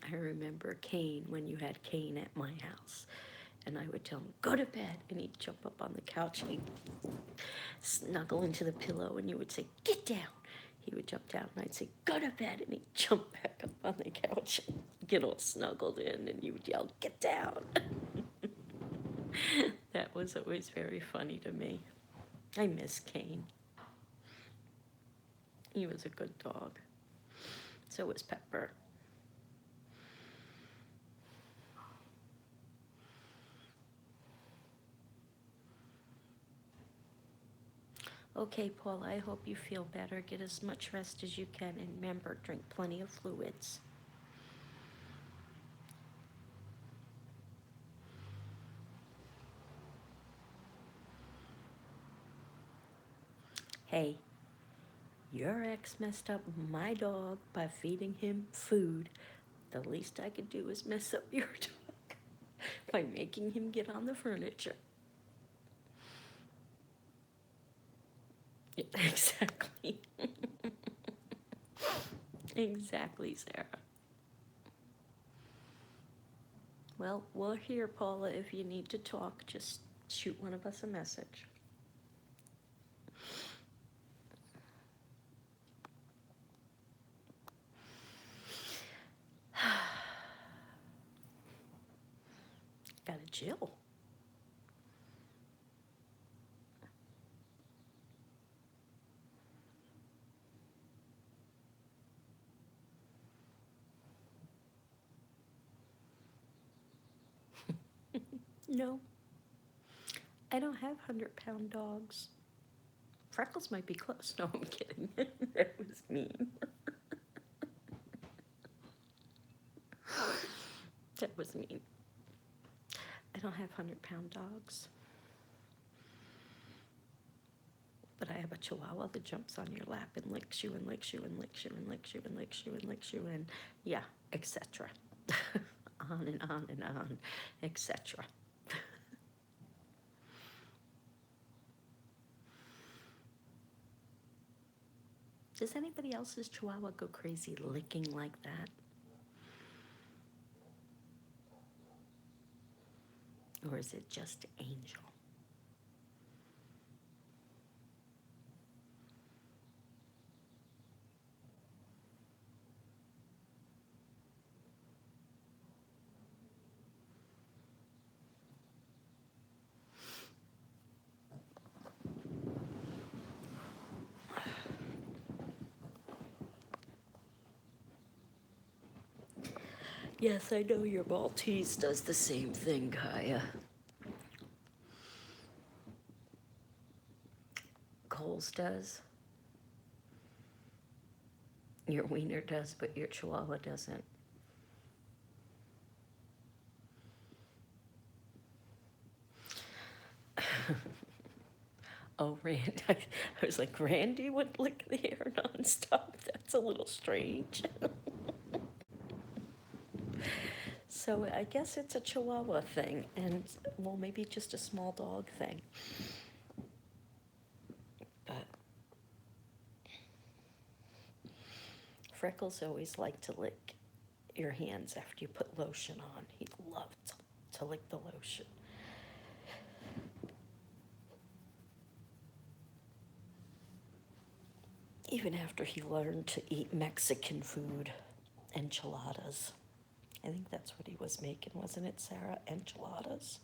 I remember Kane when you had Kane at my house. And I would tell him, go to bed. And he'd jump up on the couch and he'd snuggle into the pillow. And you would say, get down. He would jump down and I'd say, go to bed. And he'd jump back up on the couch and get all snuggled in. And you would yell, get down. That was always very funny to me. I miss Kane. He was a good dog. So was Pepper. Okay, Paula, I hope you feel better. Get as much rest as you can. And remember, drink plenty of fluids. Hey, your ex messed up my dog by feeding him food. The least I could do is mess up your dog by making him get on the furniture. Yeah, exactly. Exactly, Sarah. Well, we're here, Paula. If you need to talk, just shoot one of us a message. chill. No, I don't have 100-pound dogs. Freckles might be close. No, I'm kidding. That was mean. That was mean. I don't have 100-pound dogs. But I have a Chihuahua that jumps on your lap and licks you and licks you and licks you and licks you and licks you and licks you and yeah, etc. On and on and on, etc. Does anybody else's Chihuahua go crazy licking like that? Or is it just Angel? Yes, I know your Maltese does the same thing, Kaya. Coles does. Your wiener does, but your Chihuahua doesn't. Oh, Randy. I was like, Randy would lick the air nonstop. That's a little strange. So I guess it's a Chihuahua thing, and well, maybe just a small dog thing. But Freckles always liked to lick your hands after you put lotion on. He loved to lick the lotion. Even after he learned to eat Mexican food, enchiladas. I think that's what he was making, wasn't it, Sarah? Enchiladas.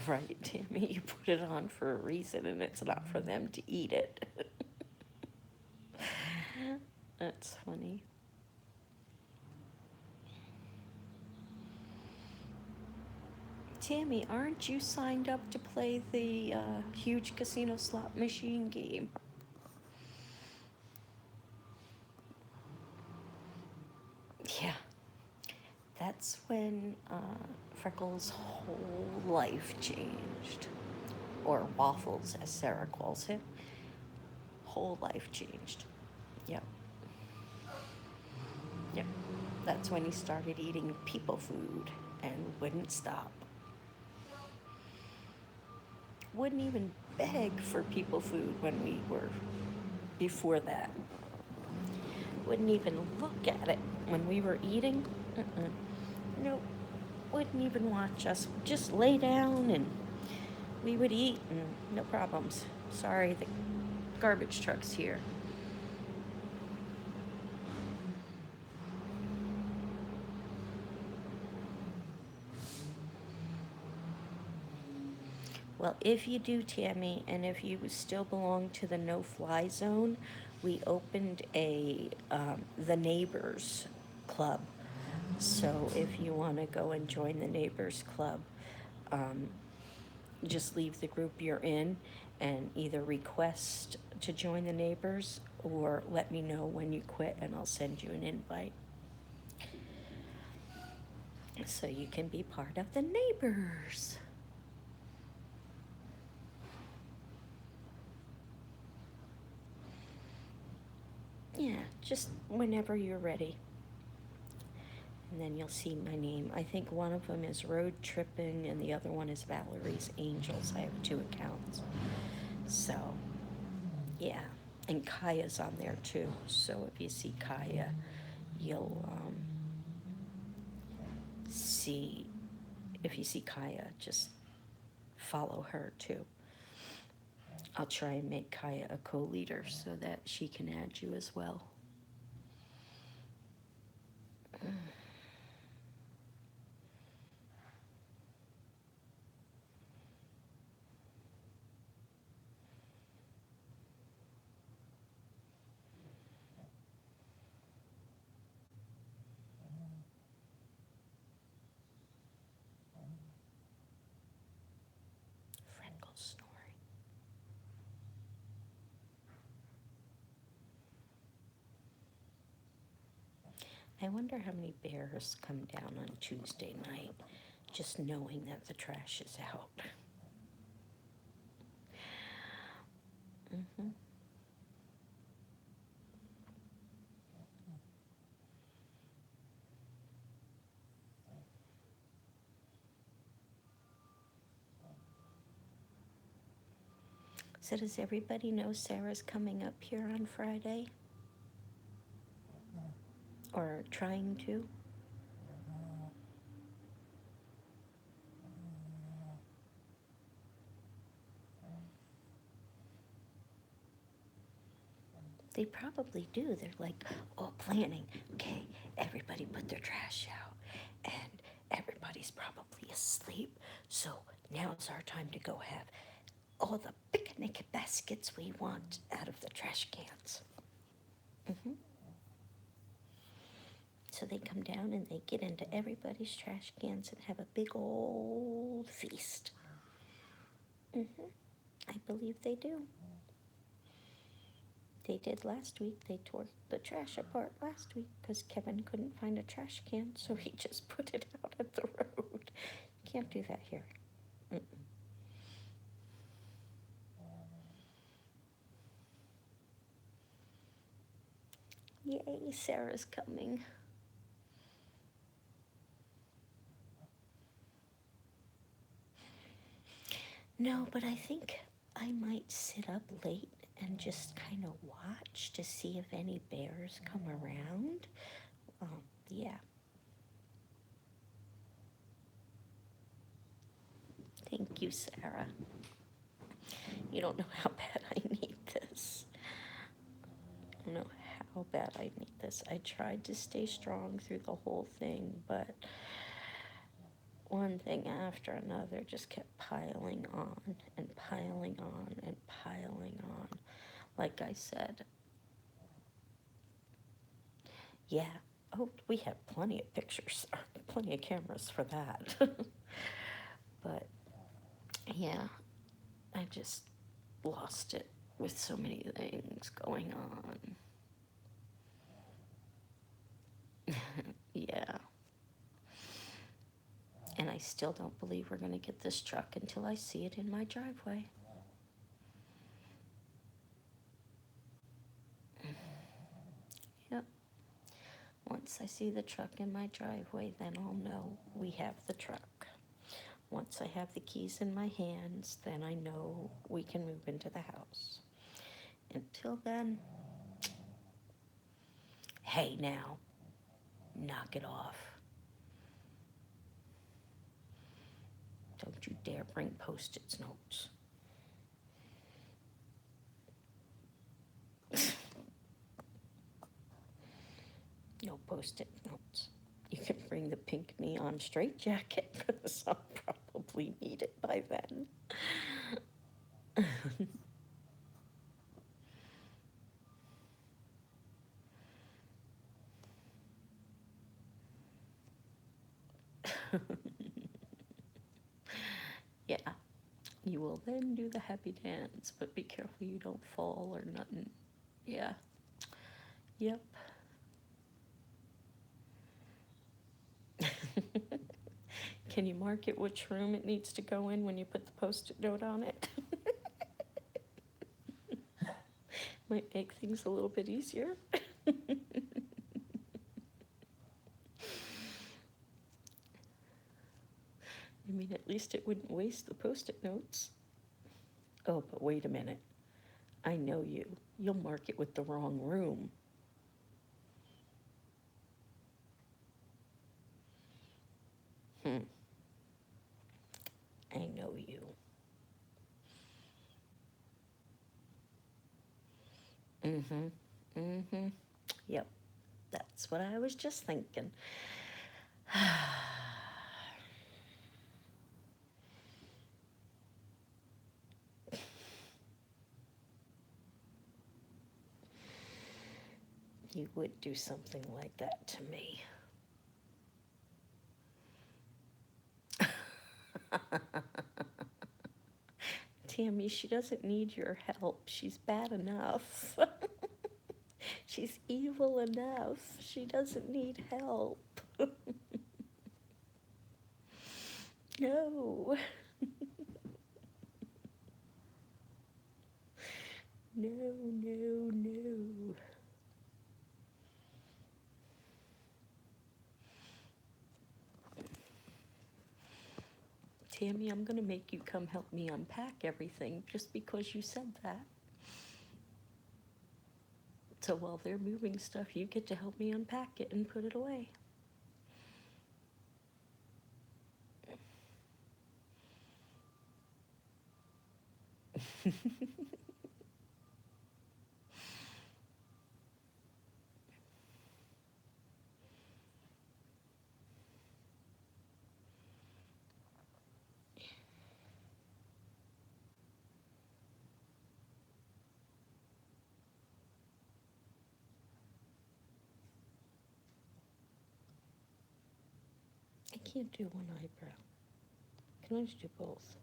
Right, Tammy, you put it on for a reason, and it's not for them to eat it. That's funny. Tammy, aren't you signed up to play the huge casino slot machine game? Yeah, that's when Freckles' whole life changed. Or Waffles, as Sarah calls him. Whole life changed. Yep. Yep. That's when he started eating people food and wouldn't stop. Wouldn't even beg for people food when we were before that. Wouldn't even look at it when we were eating. Nope. Wouldn't even watch us. Just lay down and we would eat and no problems. Sorry, the garbage truck's here. Well, if you do, Tammy, and if you still belong to the no-fly zone, we opened the Neighbors Club. So if you want to go and join the Neighbors Club, just leave the group you're in and either request to join the Neighbors or let me know when you quit and I'll send you an invite. So you can be part of the Neighbors. just whenever you're ready. And then you'll see my name. I think one of them is Road Tripping and the other one is Valerie's Angels. I have 2 accounts. So, yeah. And Kaya's on there too. So if you see Kaya, you'll see, if you see Kaya, just follow her too. I'll try and make Kaya a co-leader so that she can add you as well. Freckles snoring. I wonder how many bears come down on Tuesday night just knowing that the trash is out. Mm-hmm. So does everybody know Sarah's coming up here on Friday? Or trying to? They probably do. They're like, oh, planning. Okay, everybody put their trash out. And everybody's probably asleep. So now's our time to go have all the picnic baskets we want out of the trash cans. Hmm. So they come down and they get into everybody's trash cans and have a big old feast. Hmm. I believe they do. They did last week. They tore the trash apart last week because Kevin couldn't find a trash can, so he just put it out at the road. Can't do that here. Mm-mm. Yay, Sarah's coming. No, but I think I might sit up late and just kind of watch to see if any bears come around. Yeah. Thank you, Sarah. You don't know how bad I need this. I don't know how bad I need this. I tried to stay strong through the whole thing, but one thing after another just kept piling on and piling on and piling on. Like I said, yeah. Oh, we have plenty of pictures, plenty of cameras for that. But yeah, I just lost it with so many things going on. Yeah. And I still don't believe we're going to get this truck until I see it in my driveway. Yep. Once I see the truck in my driveway, then I'll know we have the truck. Once I have the keys in my hands, then I know we can move into the house. Until then, hey now, knock it off. Don't you dare bring Post-its notes. No Post-it notes. You can bring the pink neon straitjacket because I'll probably need it by then. Yeah, you will then do the happy dance, but be careful you don't fall or nothing. Yeah. Yep. Can you mark it which room it needs to go in when you put the Post-it note on it? Might make things a little bit easier. I mean, at least it wouldn't waste the Post-it notes. Oh, but wait a minute. I know you. You'll mark it with the wrong room. I know you. Yep, that's what I was just thinking. You would do something like that to me. Tammy, she doesn't need your help. She's bad enough. She's evil enough. She doesn't need help. No. No, no, no. Tammy, I'm gonna make you come help me unpack everything just because you said that. So while they're moving stuff, you get to help me unpack it and put it away. I can't do one eyebrow. Can I just do both?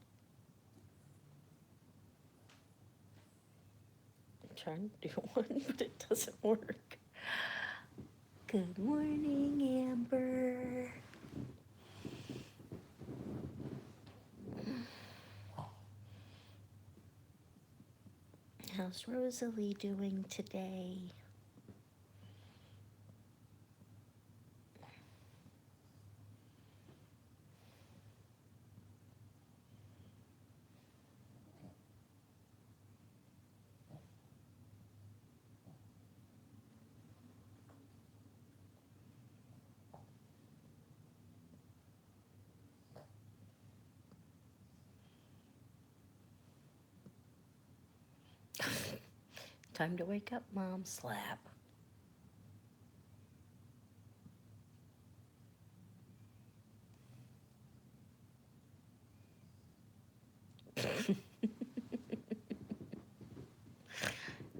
I'm trying to do one, but it doesn't work. Good morning, Amber. How's Rosalie doing today? Time to wake up, Mom. Slap.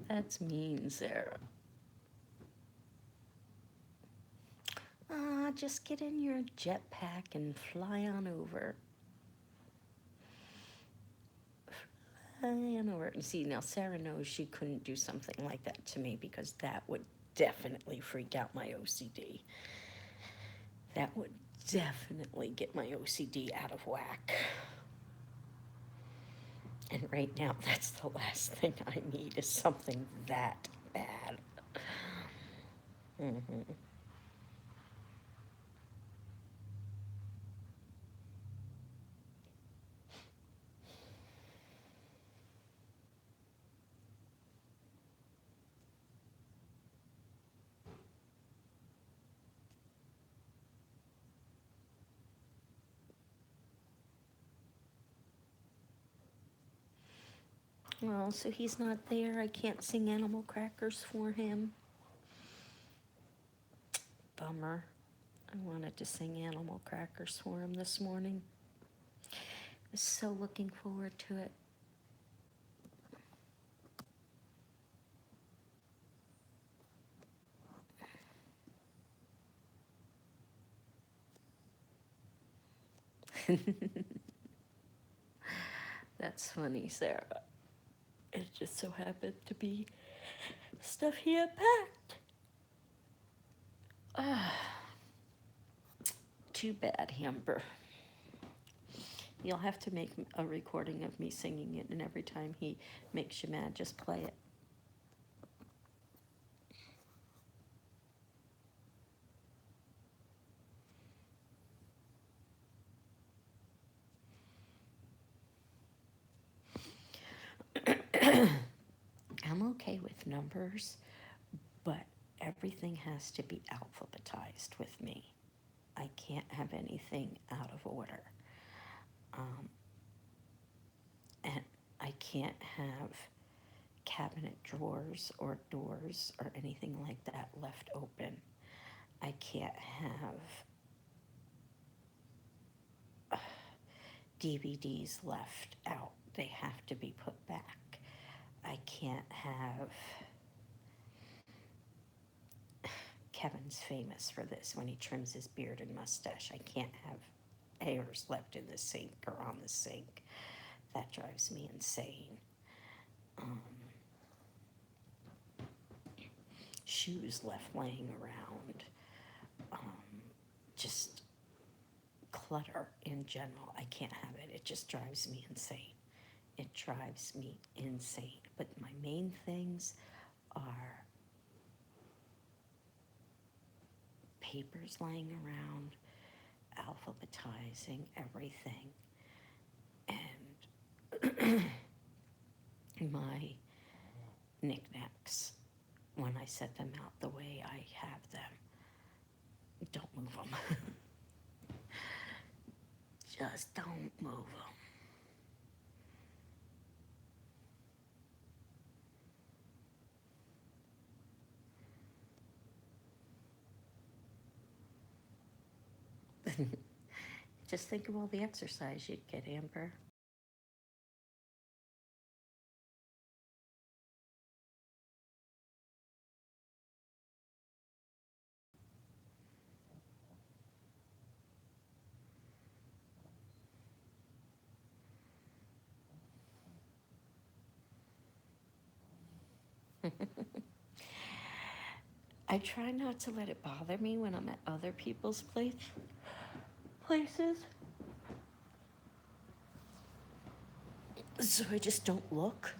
That's mean, Sarah. Just get in your jetpack and fly on over. Fly on over. See, now Sarah knows she couldn't do something like that to me because that would definitely freak out my OCD. That would definitely get my OCD out of whack. And right now, that's the last thing I need is something that bad. Well, so he's not there. I can't sing Animal Crackers for him. Bummer. I wanted to sing Animal Crackers for him this morning. I was so looking forward to it. That's funny, Sarah. It just so happened to be stuff he had packed. Too bad, Amber. You'll have to make a recording of me singing it, and every time he makes you mad, just play it. with numbers, but everything has to be alphabetized with me. I can't have anything out of order. Um, and I can't have cabinet drawers or doors or anything like that left open. I can't have DVDs left out. They have to be put back. I can't have. Kevin's famous for this when he trims his beard and mustache. I can't have hairs left in the sink or on the sink. That drives me insane. Um, Shoes left laying around. Just clutter in general. I can't have it. It just drives me insane. It drives me insane. But my main things are papers lying around, alphabetizing everything, and my knickknacks, when I set them out the way I have them, don't move them. Just don't move them. Just think of all the exercise you'd get, Amber. I try not to let it bother me when I'm at other people's places. So I just don't look.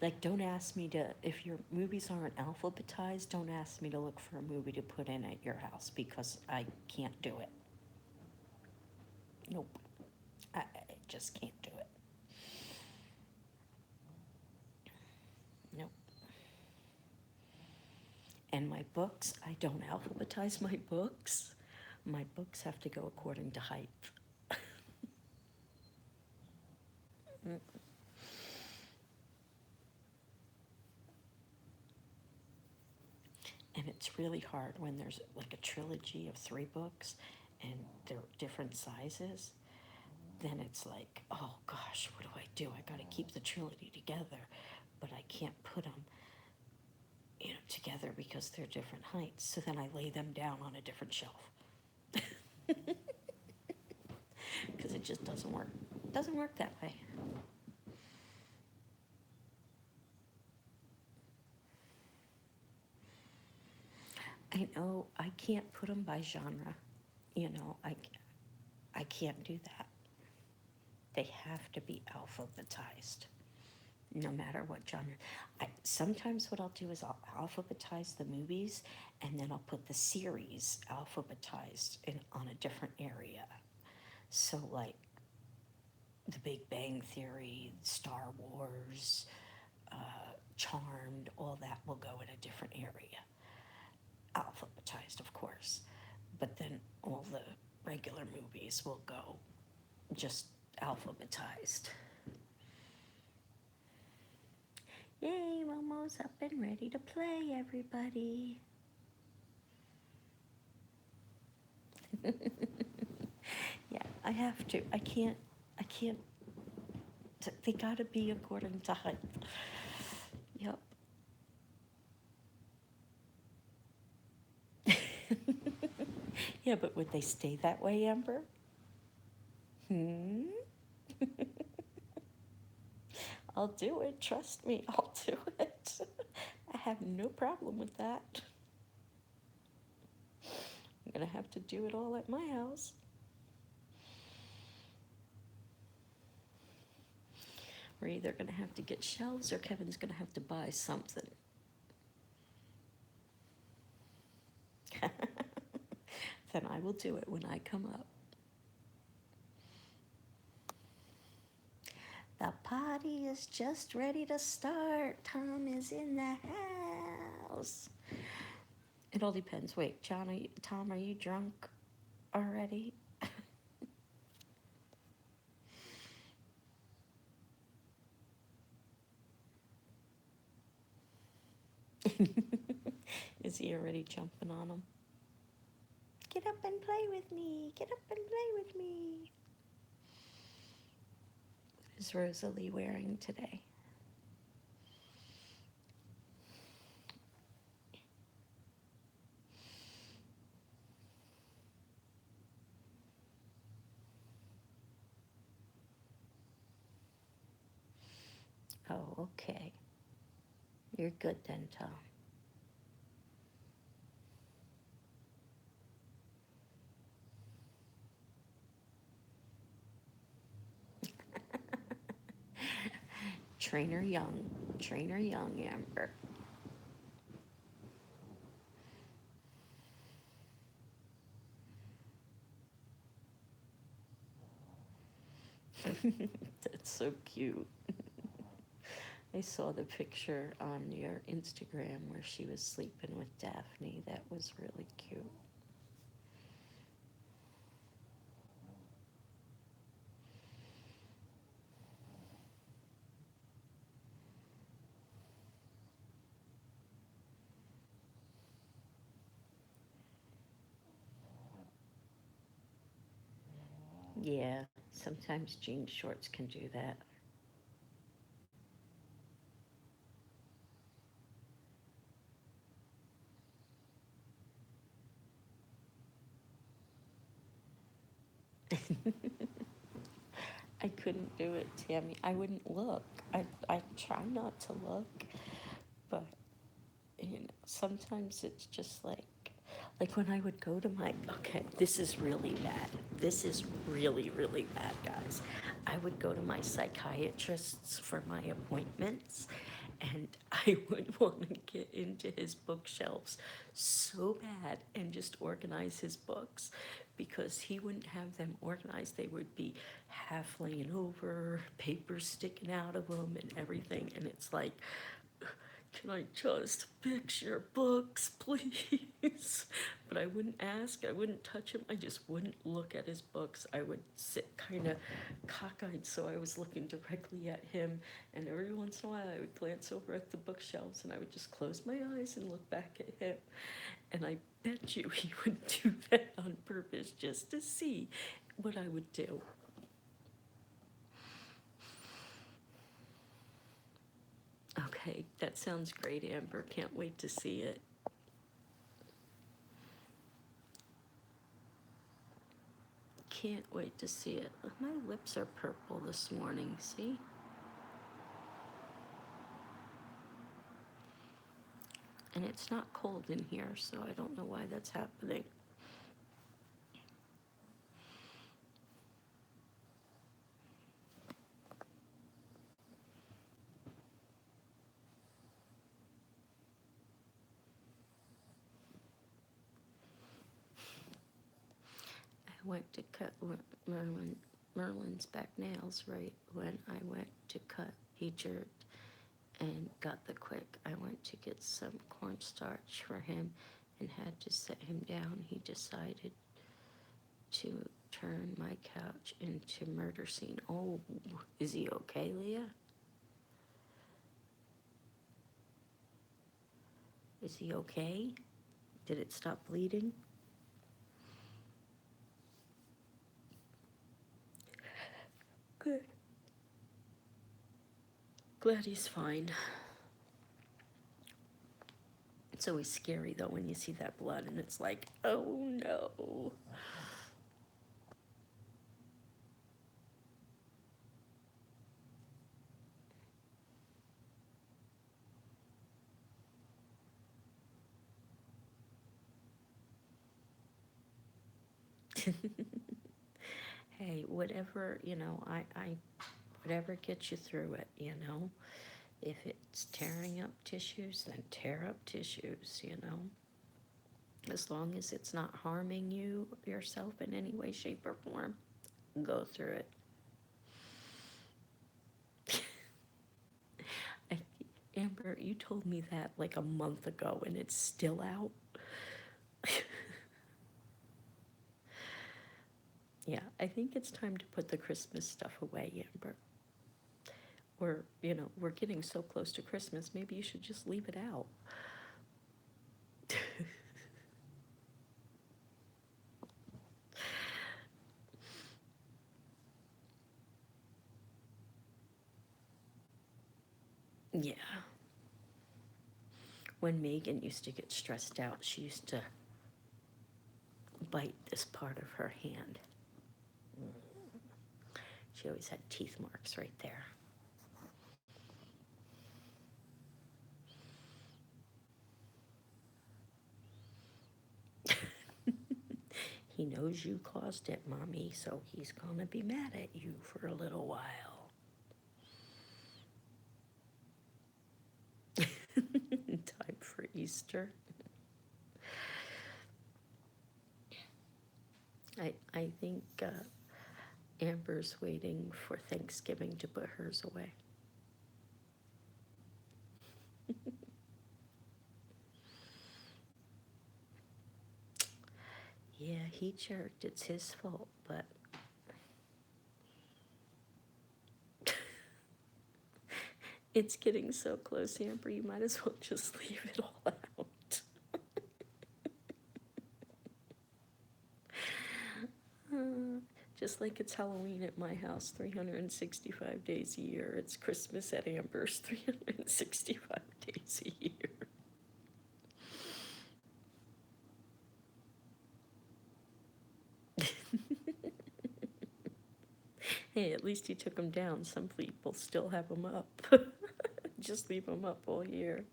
Like, don't ask me to, if your movies aren't alphabetized, don't ask me to look for a movie to put in at your house because I can't do it. Nope. I just can't do it. Nope. And my books, I don't alphabetize my books. My books have to go according to height. And it's really hard when there's like a trilogy of 3 books and they're different sizes. Then it's like, oh gosh, what do? I gotta keep the trilogy together, but I can't put them, together because they're different heights. So then I lay them down on a different shelf. Because it just doesn't work. It doesn't work that way. I know I can't put them by genre. I can't do that. They have to be alphabetized, no matter what genre. Sometimes what I'll do is I'll alphabetize the movies, and then I'll put the series alphabetized on a different area. So like The Big Bang Theory, Star Wars, Charmed, all that will go in a different area. Alphabetized, of course. But then all the regular movies will go just alphabetized. Yay, Momo's up and ready to play, everybody. Yeah, I have to. I can't. They gotta be according to height. Yep. Yeah, but would they stay that way, Amber? I'll do it. Trust me, I'll do it. I have no problem with that. I'm gonna have to do it all at my house. We're either gonna have to get shelves or Kevin's gonna have to buy something. Then I will do it when I come up. The party is just ready to start. Tom is in the house. It all depends. Wait, Tom, are you drunk already? Is he already jumping on him? Get up and play with me. Get up and play with me. What is Rosalie wearing today? Oh, okay. You're good then, Tom. Trainer young. Trainer young, Amber. That's so cute. I saw the picture on your Instagram where she was sleeping with Daphne. That was really cute. Yeah, sometimes jean shorts can do that. I couldn't do it, Tammy. I wouldn't look. I try not to look, but sometimes it's just like when I would go to my, okay, this is really bad. This is really, really bad, guys. I would go to my psychiatrists for my appointments, and I would want to get into his bookshelves so bad and just organize his books because he wouldn't have them organized. They would be half laying over, papers sticking out of them, and everything. And it's like, can I just fix your books, please? But I wouldn't ask, I wouldn't touch him, I just wouldn't look at his books. I would sit kind of cockeyed so I was looking directly at him, and every once in a while I would glance over at the bookshelves and I would just close my eyes and look back at him. And I bet you he would do that on purpose just to see what I would do. Okay, that sounds great, Amber. Can't wait to see it. Can't wait to see it. My lips are purple this morning, see? And it's not cold in here, so I don't know why that's happening. I went to cut Merlin's back nails right when I went to cut. He jerked and got the quick. I went to get some cornstarch for him and had to set him down. He decided to turn my couch into murder scene. Oh, is he okay, Leah? Is he okay? Did it stop bleeding? Good. Glad he's fine. It's always scary though when you see that blood and it's like, oh no. Hey, whatever, whatever gets you through it, If it's tearing up tissues, then tear up tissues. As long as it's not harming you yourself in any way, shape, or form, go through it. Amber, you told me that like a month ago and it's still out. Yeah, I think it's time to put the Christmas stuff away, Amber. Or, we're getting so close to Christmas, maybe you should just leave it out. Yeah. When Megan used to get stressed out, she used to bite this part of her hand. She always had teeth marks right there. He knows you caused it, Mommy, so he's gonna be mad at you for a little while. Time for Easter. I think Amber's waiting for Thanksgiving to put hers away. Yeah, he jerked. It's his fault, but it's getting so close, Amber. You might as well just leave it all out. Just like it's Halloween at my house 365 days a year, it's Christmas at Amber's 365 days a year. Hey, at least he took them down. Some people still have them up. Just leave them up all year.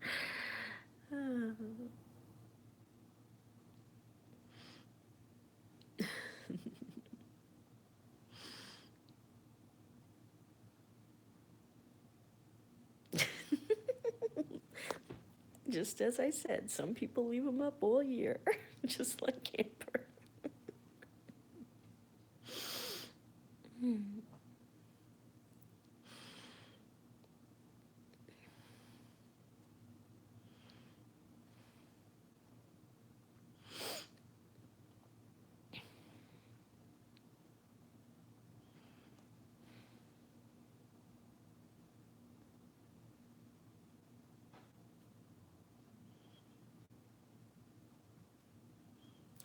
Just as I said, some people leave them up all year, just like Amber.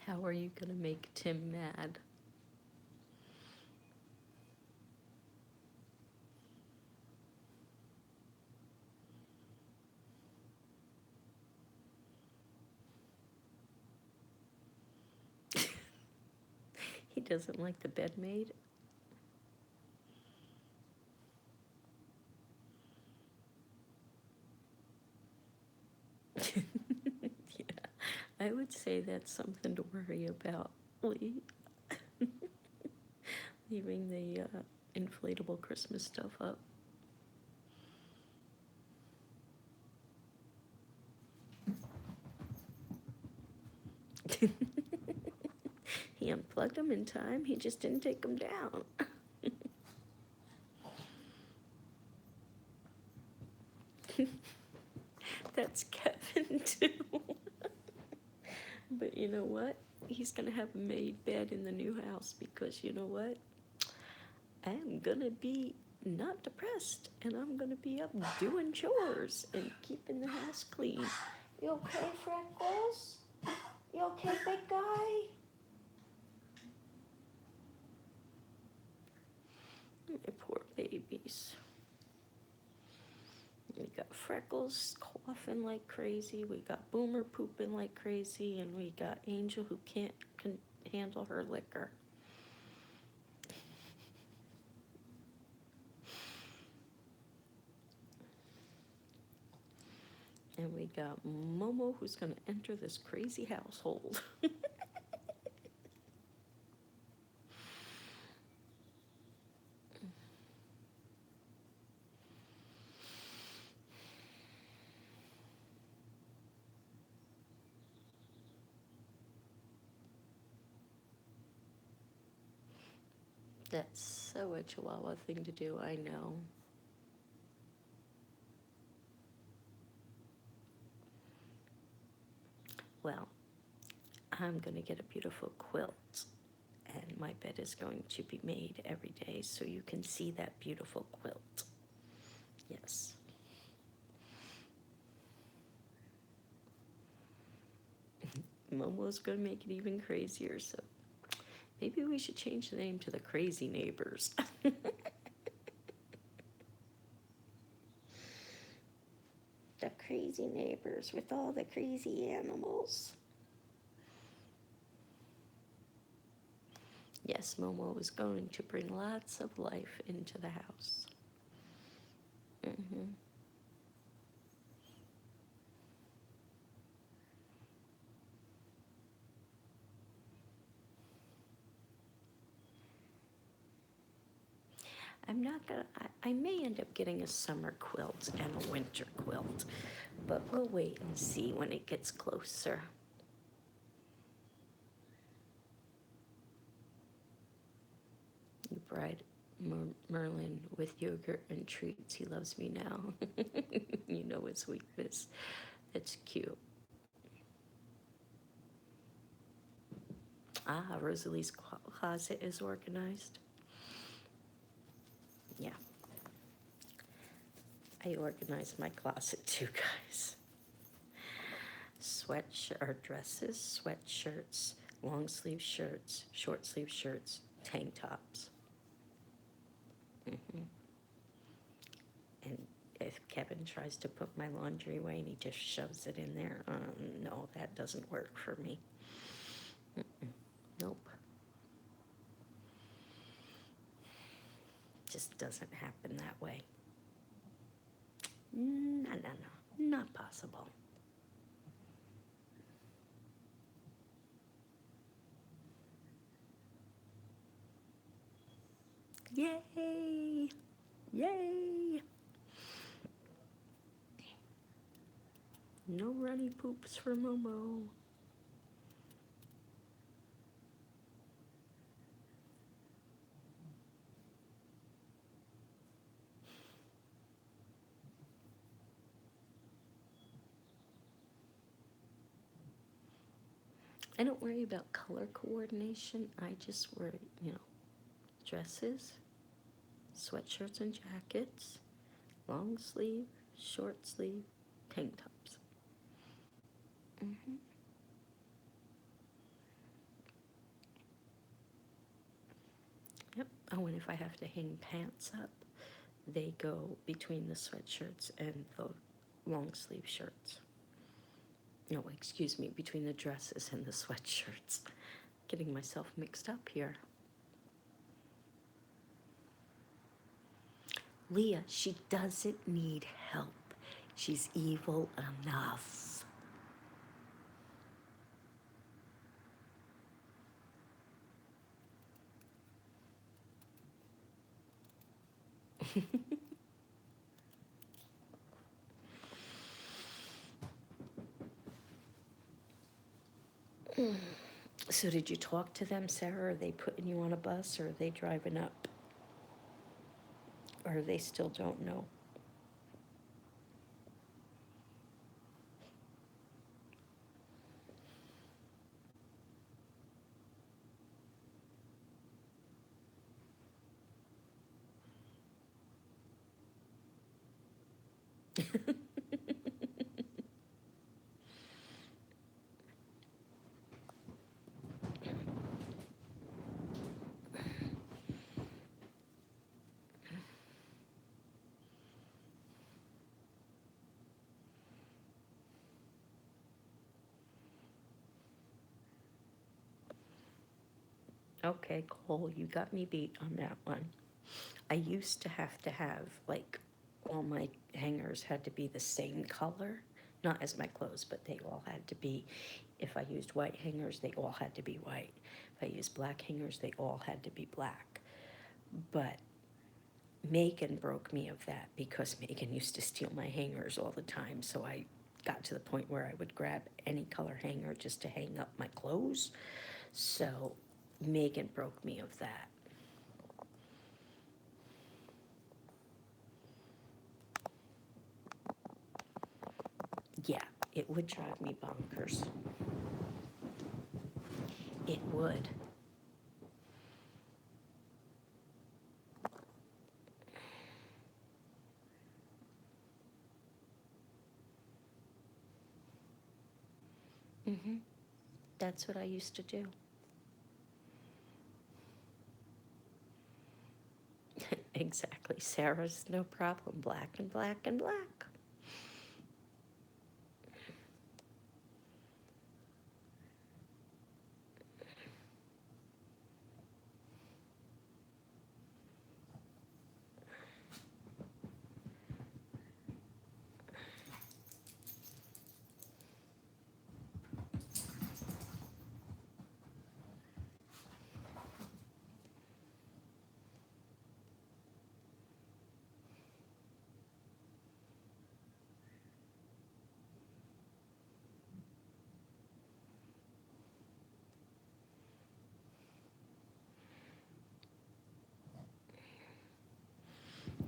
How are you gonna make Tim mad? He doesn't like the bed made? Yeah, I would say that's something to worry about, Lee. Leaving the inflatable Christmas stuff up. He unplugged them in time, he just didn't take them down. That's Kevin too. But you know what? He's gonna have a made bed in the new house because you know what? I'm gonna be not depressed and I'm gonna be up doing chores and keeping the house clean. You okay, Freckles? You okay, big guy? My poor babies. We got Freckles coughing like crazy. We got Boomer pooping like crazy, and we got Angel who can handle her liquor. And we got Momo who's going to enter this crazy household. That's so a Chihuahua thing to do, I know. Well, I'm going to get a beautiful quilt, and my bed is going to be made every day so you can see that beautiful quilt. Yes. Momo's going to make it even crazier, so maybe we should change the name to the Crazy Neighbors. The crazy neighbors with all the crazy animals. Yes, Momo is going to bring lots of life into the house. Mm-hmm. I'm not gonna, I may end up getting a summer quilt and a winter quilt, but we'll wait and see when it gets closer. You bride Merlin with yogurt and treats. He loves me now. You know his weakness. That's cute. Ah, Rosalie's closet is organized. Yeah. I organize my closet too, guys. Sweatshirt or dresses, sweatshirts, long sleeve shirts, short sleeve shirts, tank tops. Hmm. And if Kevin tries to put my laundry away and he just shoves it in there, no, that doesn't work for me. Mm-mm. Nope. Just doesn't happen that way. No, no, no, not possible. Yay! Yay! No runny poops for Momo. I don't worry about color coordination. I just wear, dresses, sweatshirts and jackets, long sleeve, short sleeve, tank tops. Hmm. Yep. Oh, and if I have to hang pants up, they go between the sweatshirts and the long sleeve shirts. No, excuse me, between the dresses and the sweatshirts. Getting myself mixed up here. Leah, she doesn't need help. She's evil enough. So did you talk to them, Sarah? Are they putting you on a bus or are they driving up? Or they still don't know? Okay, Cole, you got me beat on that one. I used to have like all my hangers had to be the same color, not as my clothes, but they all had to be. If I used white hangers, they all had to be white. If I used black hangers, they all had to be black. But Megan broke me of that because Megan used to steal my hangers all the time. So I got to the point where I would grab any color hanger just to hang up my clothes. So Megan broke me of that. Yeah, It would drive me bonkers. It would. Mm-hmm. That's what I used to do. Exactly. Sarah's no problem. Black and black and black.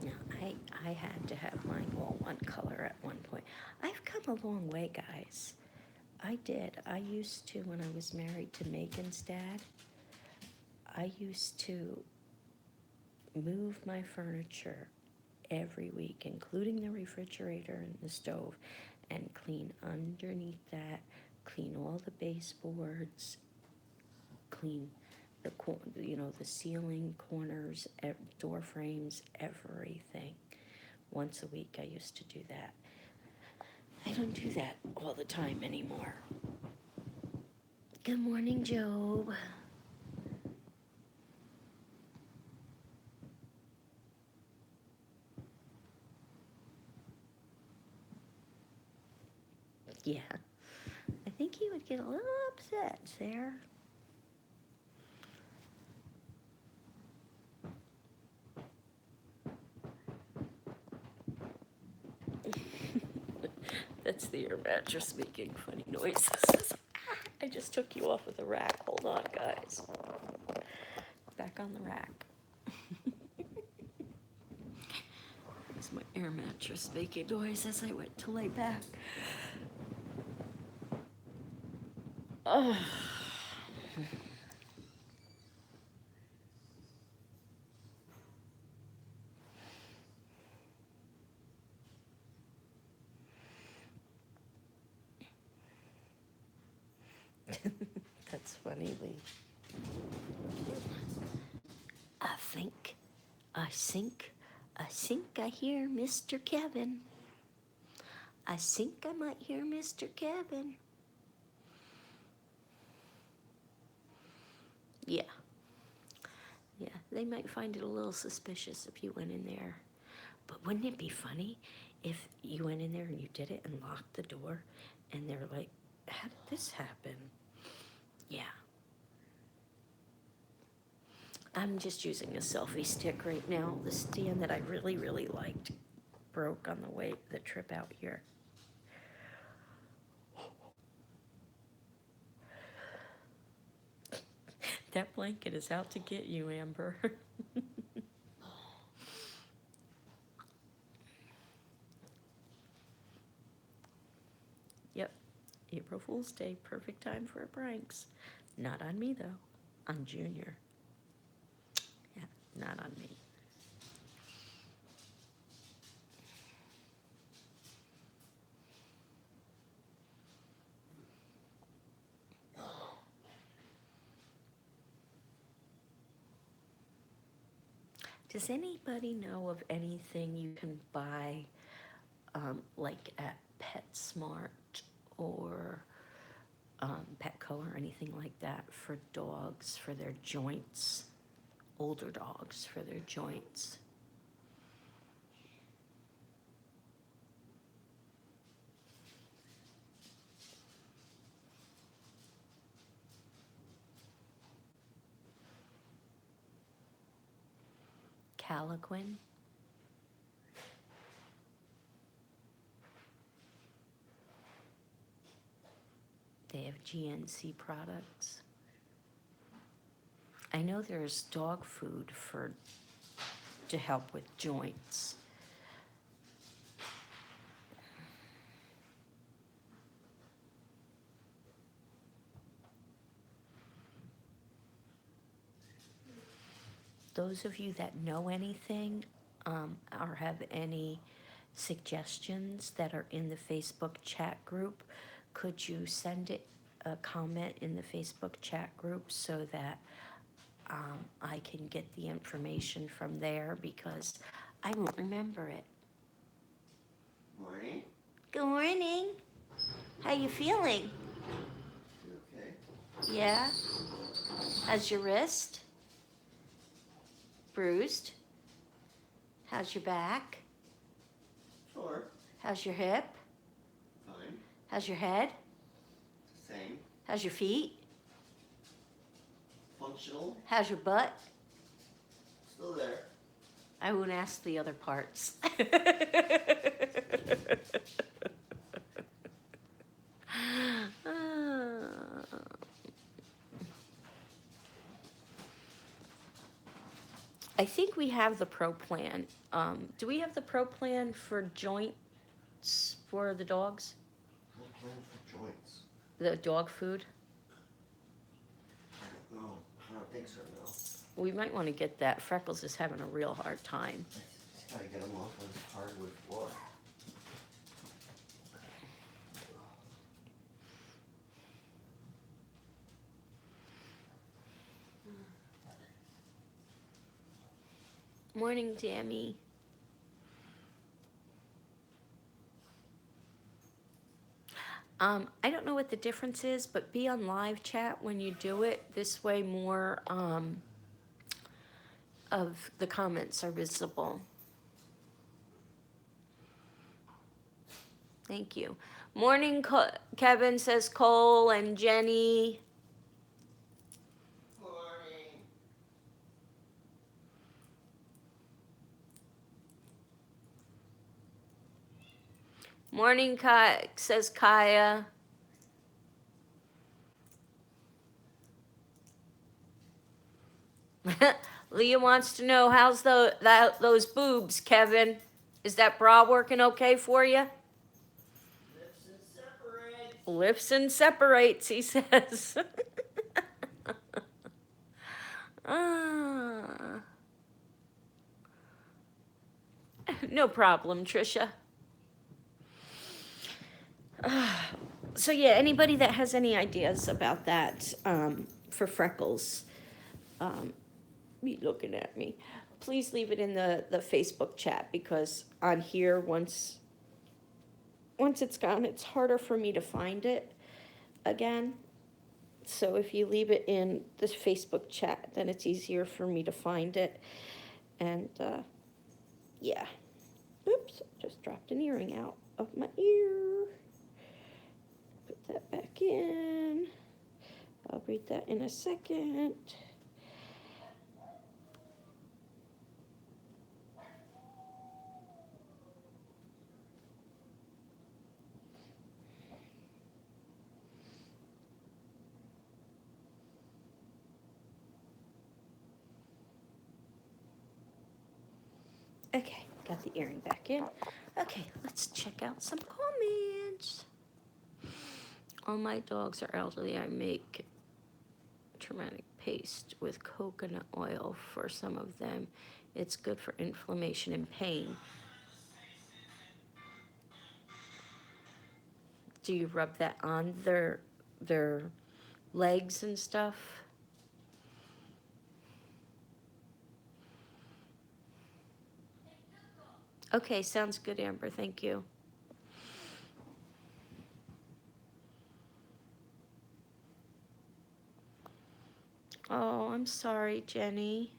No, I had to have mine all one color at one point. I've come a long way, guys. I did. I used to, when I was married to Megan's dad, I used to move my furniture every week, including the refrigerator and the stove, and clean underneath that, clean all the baseboards, clean the the ceiling corners, door frames, everything. Once a week, I used to do that. I don't do that all the time anymore. Good morning, Job. Yeah, I think he would get a little upset, Sarah. That's the air mattress making funny noises. I just took you off of the rack. Hold on, guys. Back on the rack. It's my air mattress making noise as I went to lay back. Oh. That's funny, Lee. I think I hear Mr. Kevin. I think I might hear Mr. Kevin. Yeah. Yeah, they might find it a little suspicious if you went in there. But wouldn't it be funny if you went in there and you did it and locked the door and they're like, how did this happen? Yeah. I'm just using a selfie stick right now. The stand that I really, really liked broke on the trip out here. That blanket is out to get you, Amber. Yep, April Fool's Day, perfect time for pranks. Not on me, though. On Junior. Yeah, not on me. Does anybody know of anything you can buy, like at PetSmart or Petco or anything like that for dogs, for their joints? Older dogs for their joints. Caliquin. They have GNC products. I know there's dog food to help with joints. those of you that know anything or have any suggestions that are in the Facebook chat group, could you send it a comment in the Facebook chat group so that I can get the information from there, because I won't remember it. Morning. Good morning. How you feeling? You okay? Yeah? How's your wrist? Bruised? How's your back? Sure. How's your hip? Fine. How's your head? Same. How's your feet? Functional. How's your butt? Still there. I won't ask the other parts. I think we have the pro plan. Do we have the pro plan for joints for the dogs? No plan for joints. The dog food? I don't know. I don't think so, no. We might want to get that. Freckles is having a real hard time. Just gotta get them off on this hardwood floor. Morning, Tammy. I don't know what the difference is, but be on live chat when you do it. This way more of the comments are visible. Thank you. Morning, Kevin, says Cole and Jenny. Morning. Morning, says Kaya. Leah wants to know, how's those boobs, Kevin? Is that bra working okay for you? Lifts and separates. Lifts and separates, he says. No problem, Trisha. So yeah, anybody that has any ideas about that for Freckles, be looking at me, please leave it in the Facebook chat, because on here, once it's gone, it's harder for me to find it again. So if you leave it in the Facebook chat, then it's easier for me to find it. And yeah. Oops, just dropped an earring out of my ear. Put that back in. I'll read that in a second. Okay, got the earring back in. Okay, let's check out some comments. All my dogs are elderly. I make turmeric paste with coconut oil for some of them. It's good for inflammation and pain. Do you rub that on their legs and stuff? Okay, sounds good, Amber. Thank you. Oh, I'm sorry, Jenny.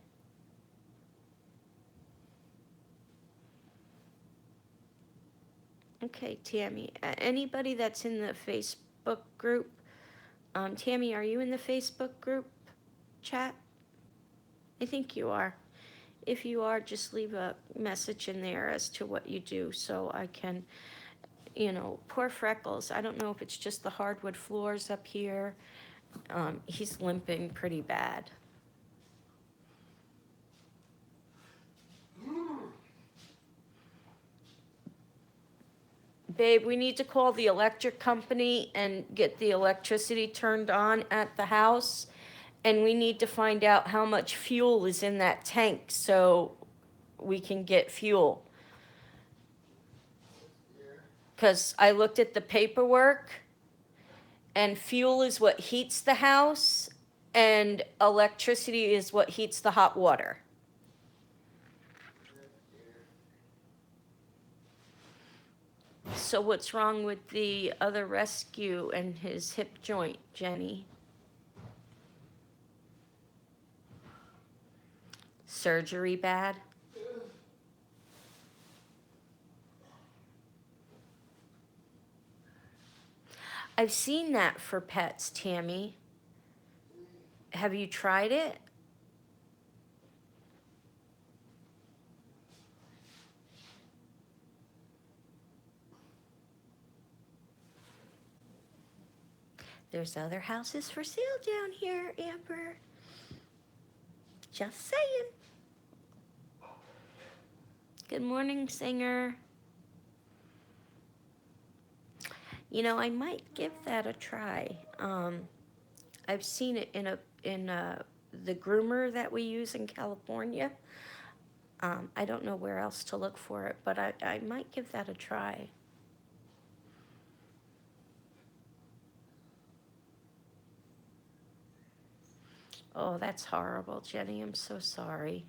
Okay, Tammy. Anybody that's in the Facebook group, Tammy, are you in the Facebook group chat? I think you are. If you are, just leave a message in there as to what you do, so I can, poor Freckles. I don't know if it's just the hardwood floors up here. He's limping pretty bad. Babe, we need to call the electric company and get the electricity turned on at the house. And we need to find out how much fuel is in that tank so we can get fuel. Because I looked at the paperwork, and fuel is what heats the house, and electricity is what heats the hot water. So what's wrong with the other rescue and his hip joint, Jenny? Surgery bad? I've seen that for pets, Tammy. Have you tried it? There's other houses for sale down here, Amber. Just saying. Good morning, Singer. You know, I might give that a try. I've seen it in the groomer that we use in California. I don't know where else to look for it, but I might give that a try. Oh, that's horrible, Jenny. I'm so sorry.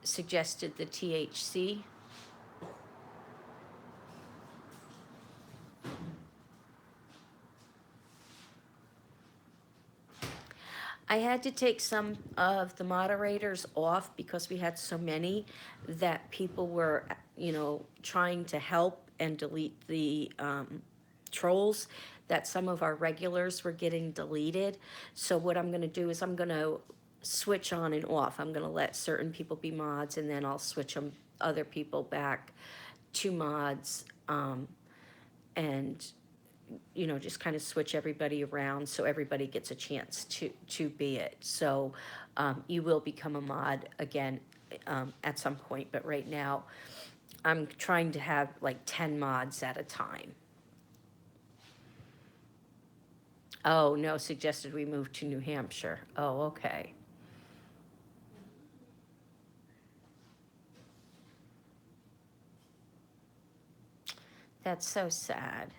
Suggested the THC. I had to take some of the moderators off because we had so many that people were, you know, trying to help and delete the trolls, that some of our regulars were getting deleted. So what I'm going to do is I'm going to switch on and off. I'm going to let certain people be mods, and then I'll switch them, other people back to mods, and you know, just kind of switch everybody around so everybody gets a chance to be it. So you will become a mod again at some point, but right now I'm trying to have like 10 mods at a time. Oh, no, suggested we move to New Hampshire. Oh, okay. That's so sad.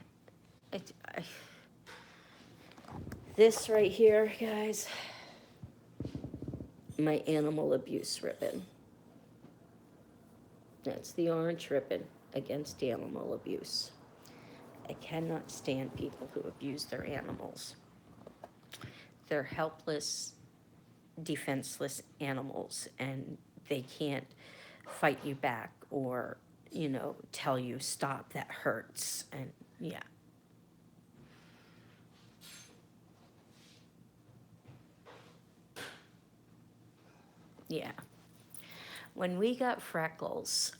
This right here, guys, my animal abuse ribbon. That's the orange ribbon against animal abuse. I cannot stand people who abuse their animals. They're helpless, defenseless animals, and they can't fight you back or, you know, tell you, stop, that hurts, and yeah. Yeah. When we got Freckles,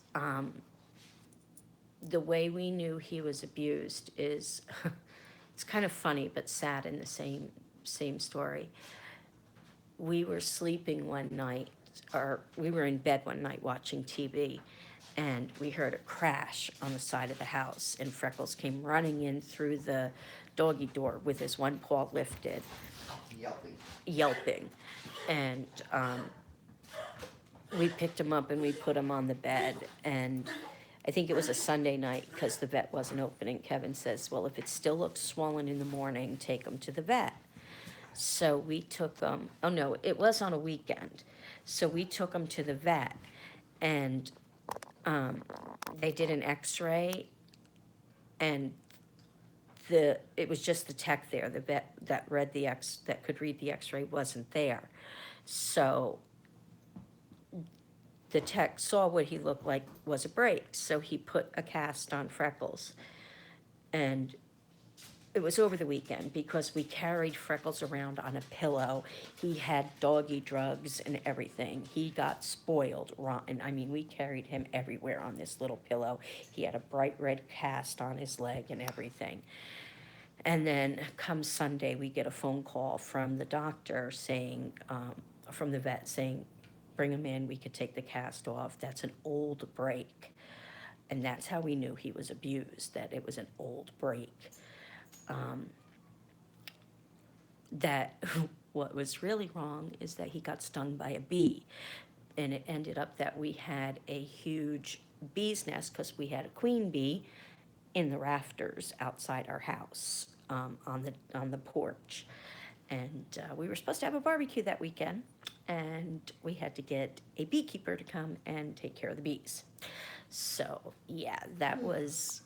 the way we knew he was abused is, it's kind of funny but sad in the same story. We were sleeping one night, or we were in bed one night watching TV, and we heard a crash on the side of the house, and Freckles came running in through the doggy door with his one paw lifted, yelping. And we picked him up and we put him on the bed, and I think it was a Sunday night because the vet wasn't open, and Kevin says, well, if it still looks swollen in the morning, take him to the vet. So we took him, oh no, it was on a weekend. So we took him to the vet, and they did an x-ray, and it was just the tech there. The vet that could read the x-ray wasn't there. So the tech saw what he looked like was a break, so he put a cast on Freckles. And it was over the weekend because we carried Freckles around on a pillow. He had doggy drugs and everything. He got spoiled rotten. I mean, we carried him everywhere on this little pillow. He had a bright red cast on his leg and everything. And then come Sunday, we get a phone call from the doctor saying, from the vet saying, bring him in, we could take the cast off. That's an old break. And that's how we knew he was abused, that it was an old break. That what was really wrong is that he got stung by a bee. And it ended up that we had a huge bee's nest because we had a queen bee in the rafters outside our house, on the porch. And we were supposed to have a barbecue that weekend, and we had to get a beekeeper to come and take care of the bees. So yeah, that was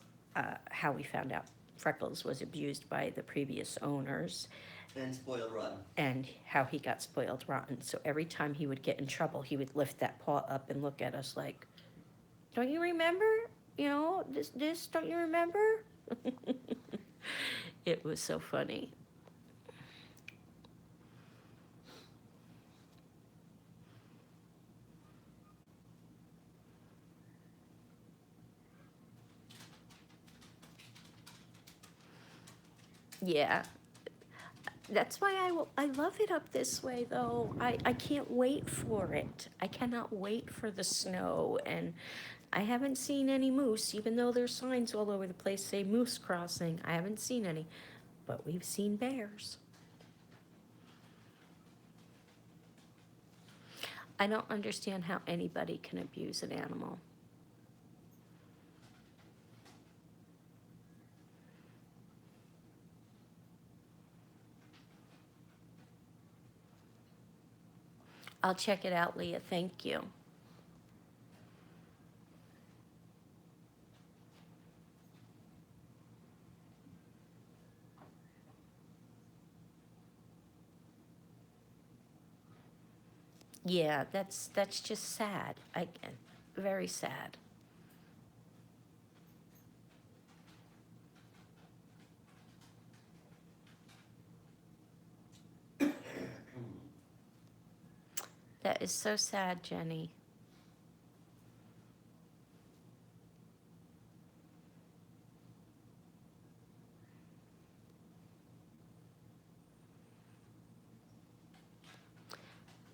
how we found out Freckles was abused by the previous owners. And spoiled rotten. And how he got spoiled rotten. So every time he would get in trouble, he would lift that paw up and look at us like, don't you remember? You know, this, don't you remember? It was so funny. Yeah. That's why I love it up this way, though. I can't wait for it. I cannot wait for the snow. And I haven't seen any moose, even though there's signs all over the place say moose crossing. I haven't seen any, but we've seen bears. I don't understand how anybody can abuse an animal. I'll check it out, Leah. Thank you. Yeah, that's just sad. Very sad. That is so sad, Jenny.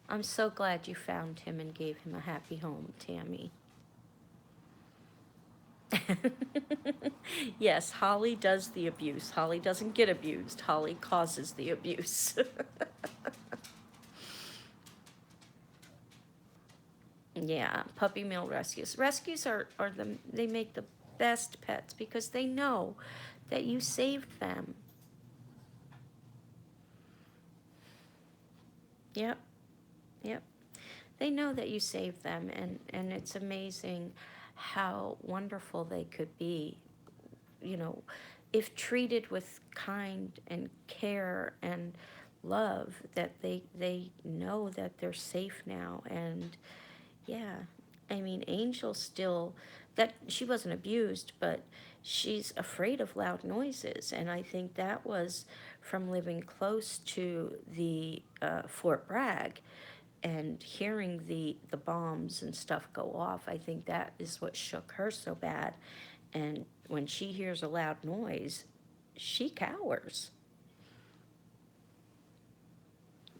I'm so glad you found him and gave him a happy home, Tammy. Yes, Holly does the abuse. Holly doesn't get abused. Holly causes the abuse. Yeah, puppy mill rescues. Rescues they make the best pets because they know that you saved them. Yep, yep. They know that you saved them, and it's amazing how wonderful they could be, you know, if treated with kind and care and love, that they know that they're safe now. And yeah, I mean, Angel still, that she wasn't abused, but she's afraid of loud noises. And I think that was from living close to the Fort Bragg and hearing the bombs and stuff go off. I think that is what shook her so bad. And when she hears a loud noise, she cowers.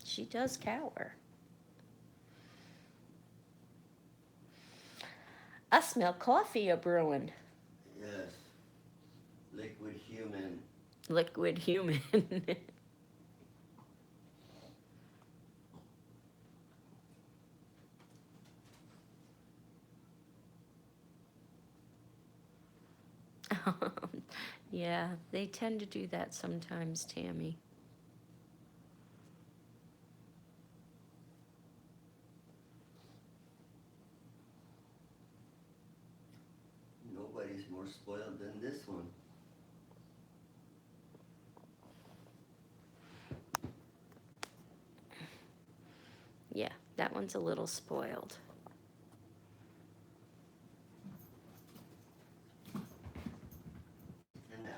She does cower. I smell coffee a brewing. Yes. Liquid human. Liquid human. Yeah, they tend to do that sometimes, Tammy. Nobody's more spoiled than this one. Yeah, that one's a little spoiled. And now.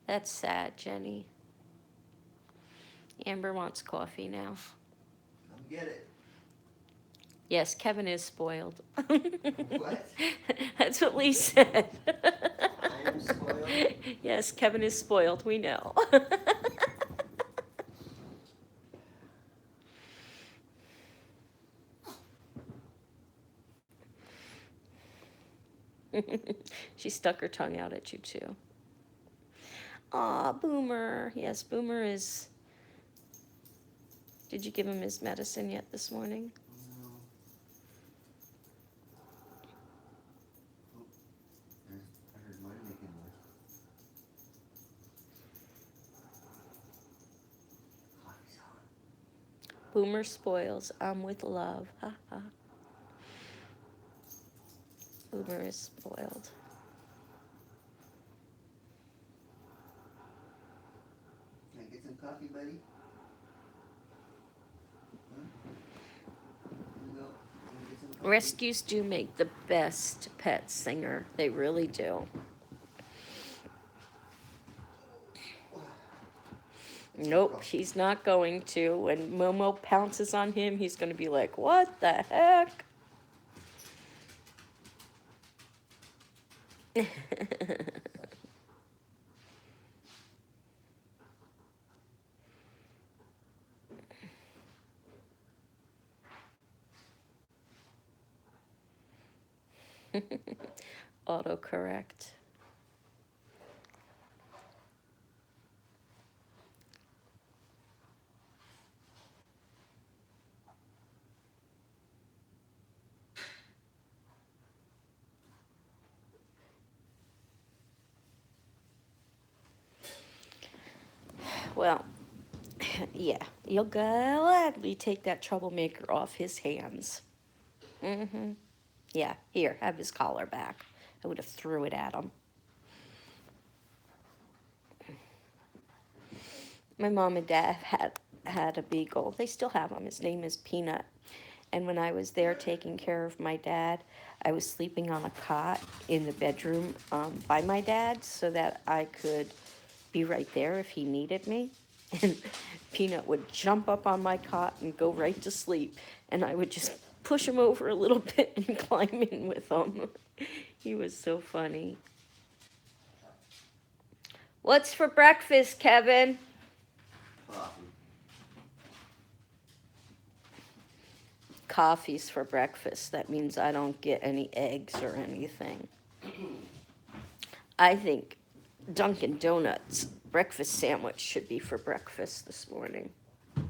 That's sad, Jenny. Amber wants coffee now. Come get it. Yes, Kevin is spoiled. What? That's what Lee said. I'm spoiled? Yes, Kevin is spoiled, we know. She stuck her tongue out at you too. Aw, Boomer. Yes, Boomer is. Did you give him his medicine yet this morning? No. Oh, I heard mine making noise. Coffee's on. Boomer spoils. I'm with love. Ha ha. Boomer is spoiled. Can I get some coffee, buddy? Huh? Here you go. Can I get some coffee? Rescues do make the best pet singer. They really do. Nope, he's not going to. When Momo pounces on him, he's going to be like, what the heck? Autocorrect. Well, yeah, you'll gladly take that troublemaker off his hands. Mm-hmm. Yeah, here, have his collar back. I would have threw it at him. My mom and dad had a beagle. They still have him. His name is Peanut. And when I was there taking care of my dad, I was sleeping on a cot in the bedroom by my dad so that I could be right there if he needed me. And Peanut would jump up on my cot and go right to sleep. And I would just push him over a little bit and climb in with him. He was so funny. What's for breakfast, Kevin? Coffee. Coffee's for breakfast. That means I don't get any eggs or anything. I think Dunkin' Donuts breakfast sandwich should be for breakfast this morning. They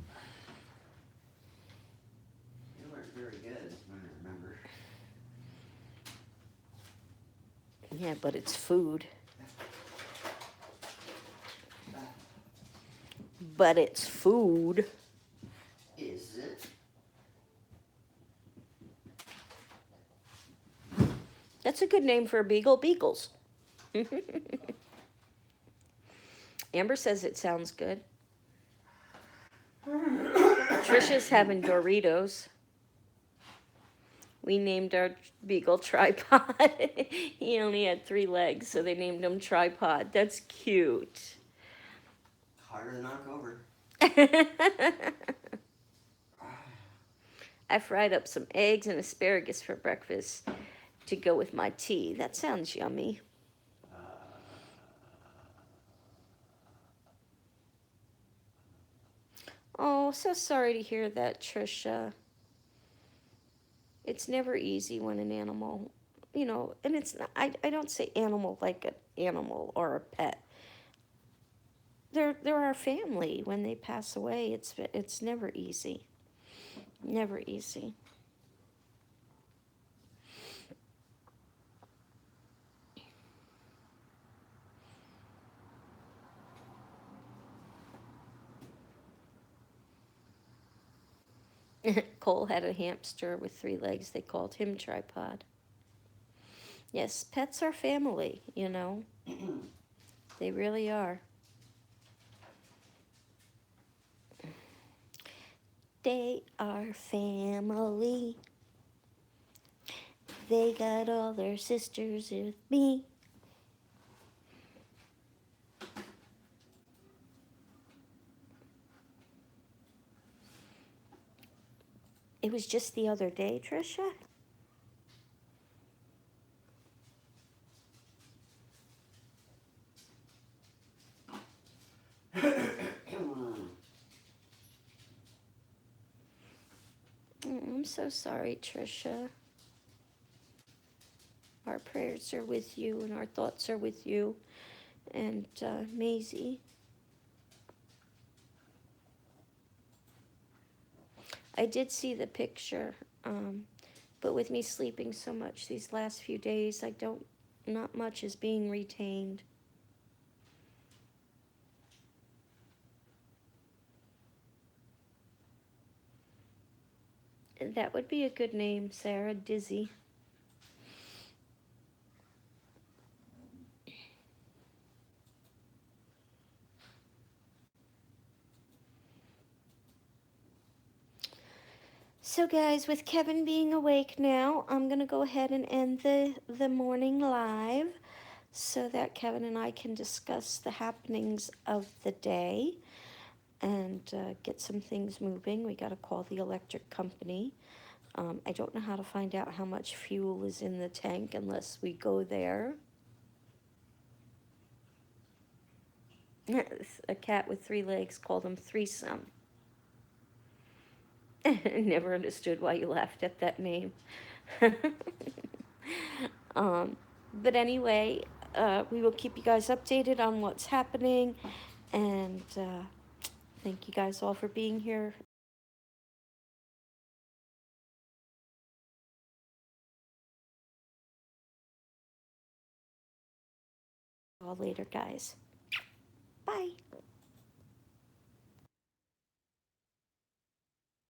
weren't very good, when I remember. Yeah, but it's food. But it's food. Is it? That's a good name for a beagle. Beagles. Amber says it sounds good. Trisha's having Doritos. We named our beagle Tripod. He only had 3 legs, so they named him Tripod. That's cute. Harder to knock over. I fried up some eggs and asparagus for breakfast to go with my tea. That sounds yummy. Oh, so sorry to hear that, Trisha. It's never easy when an animal, and it's not, I don't say animal like an animal or a pet. They're our family. When they pass away, it's never easy. Never easy. Cole had a hamster with 3 legs. They called him Tripod. Yes, pets are family, They really are. They are family. They got all their sisters with me. It was just the other day, Trisha. so sorry, Tricia. Our prayers are with you and our thoughts are with you. And Maisie. I did see the picture, but with me sleeping so much these last few days, not much is being retained. That would be a good name, Sarah. Dizzy. So guys, with Kevin being awake now, I'm going to go ahead and end the morning live so that Kevin and I can discuss the happenings of the day and get some things moving. We got to call the electric company. I don't know how to find out how much fuel is in the tank unless we go there. A cat with 3 legs called him threesome. Never understood why you laughed at that name. But anyway, we will keep you guys updated on what's happening, and thank you guys all for being here. All later, guys. Bye.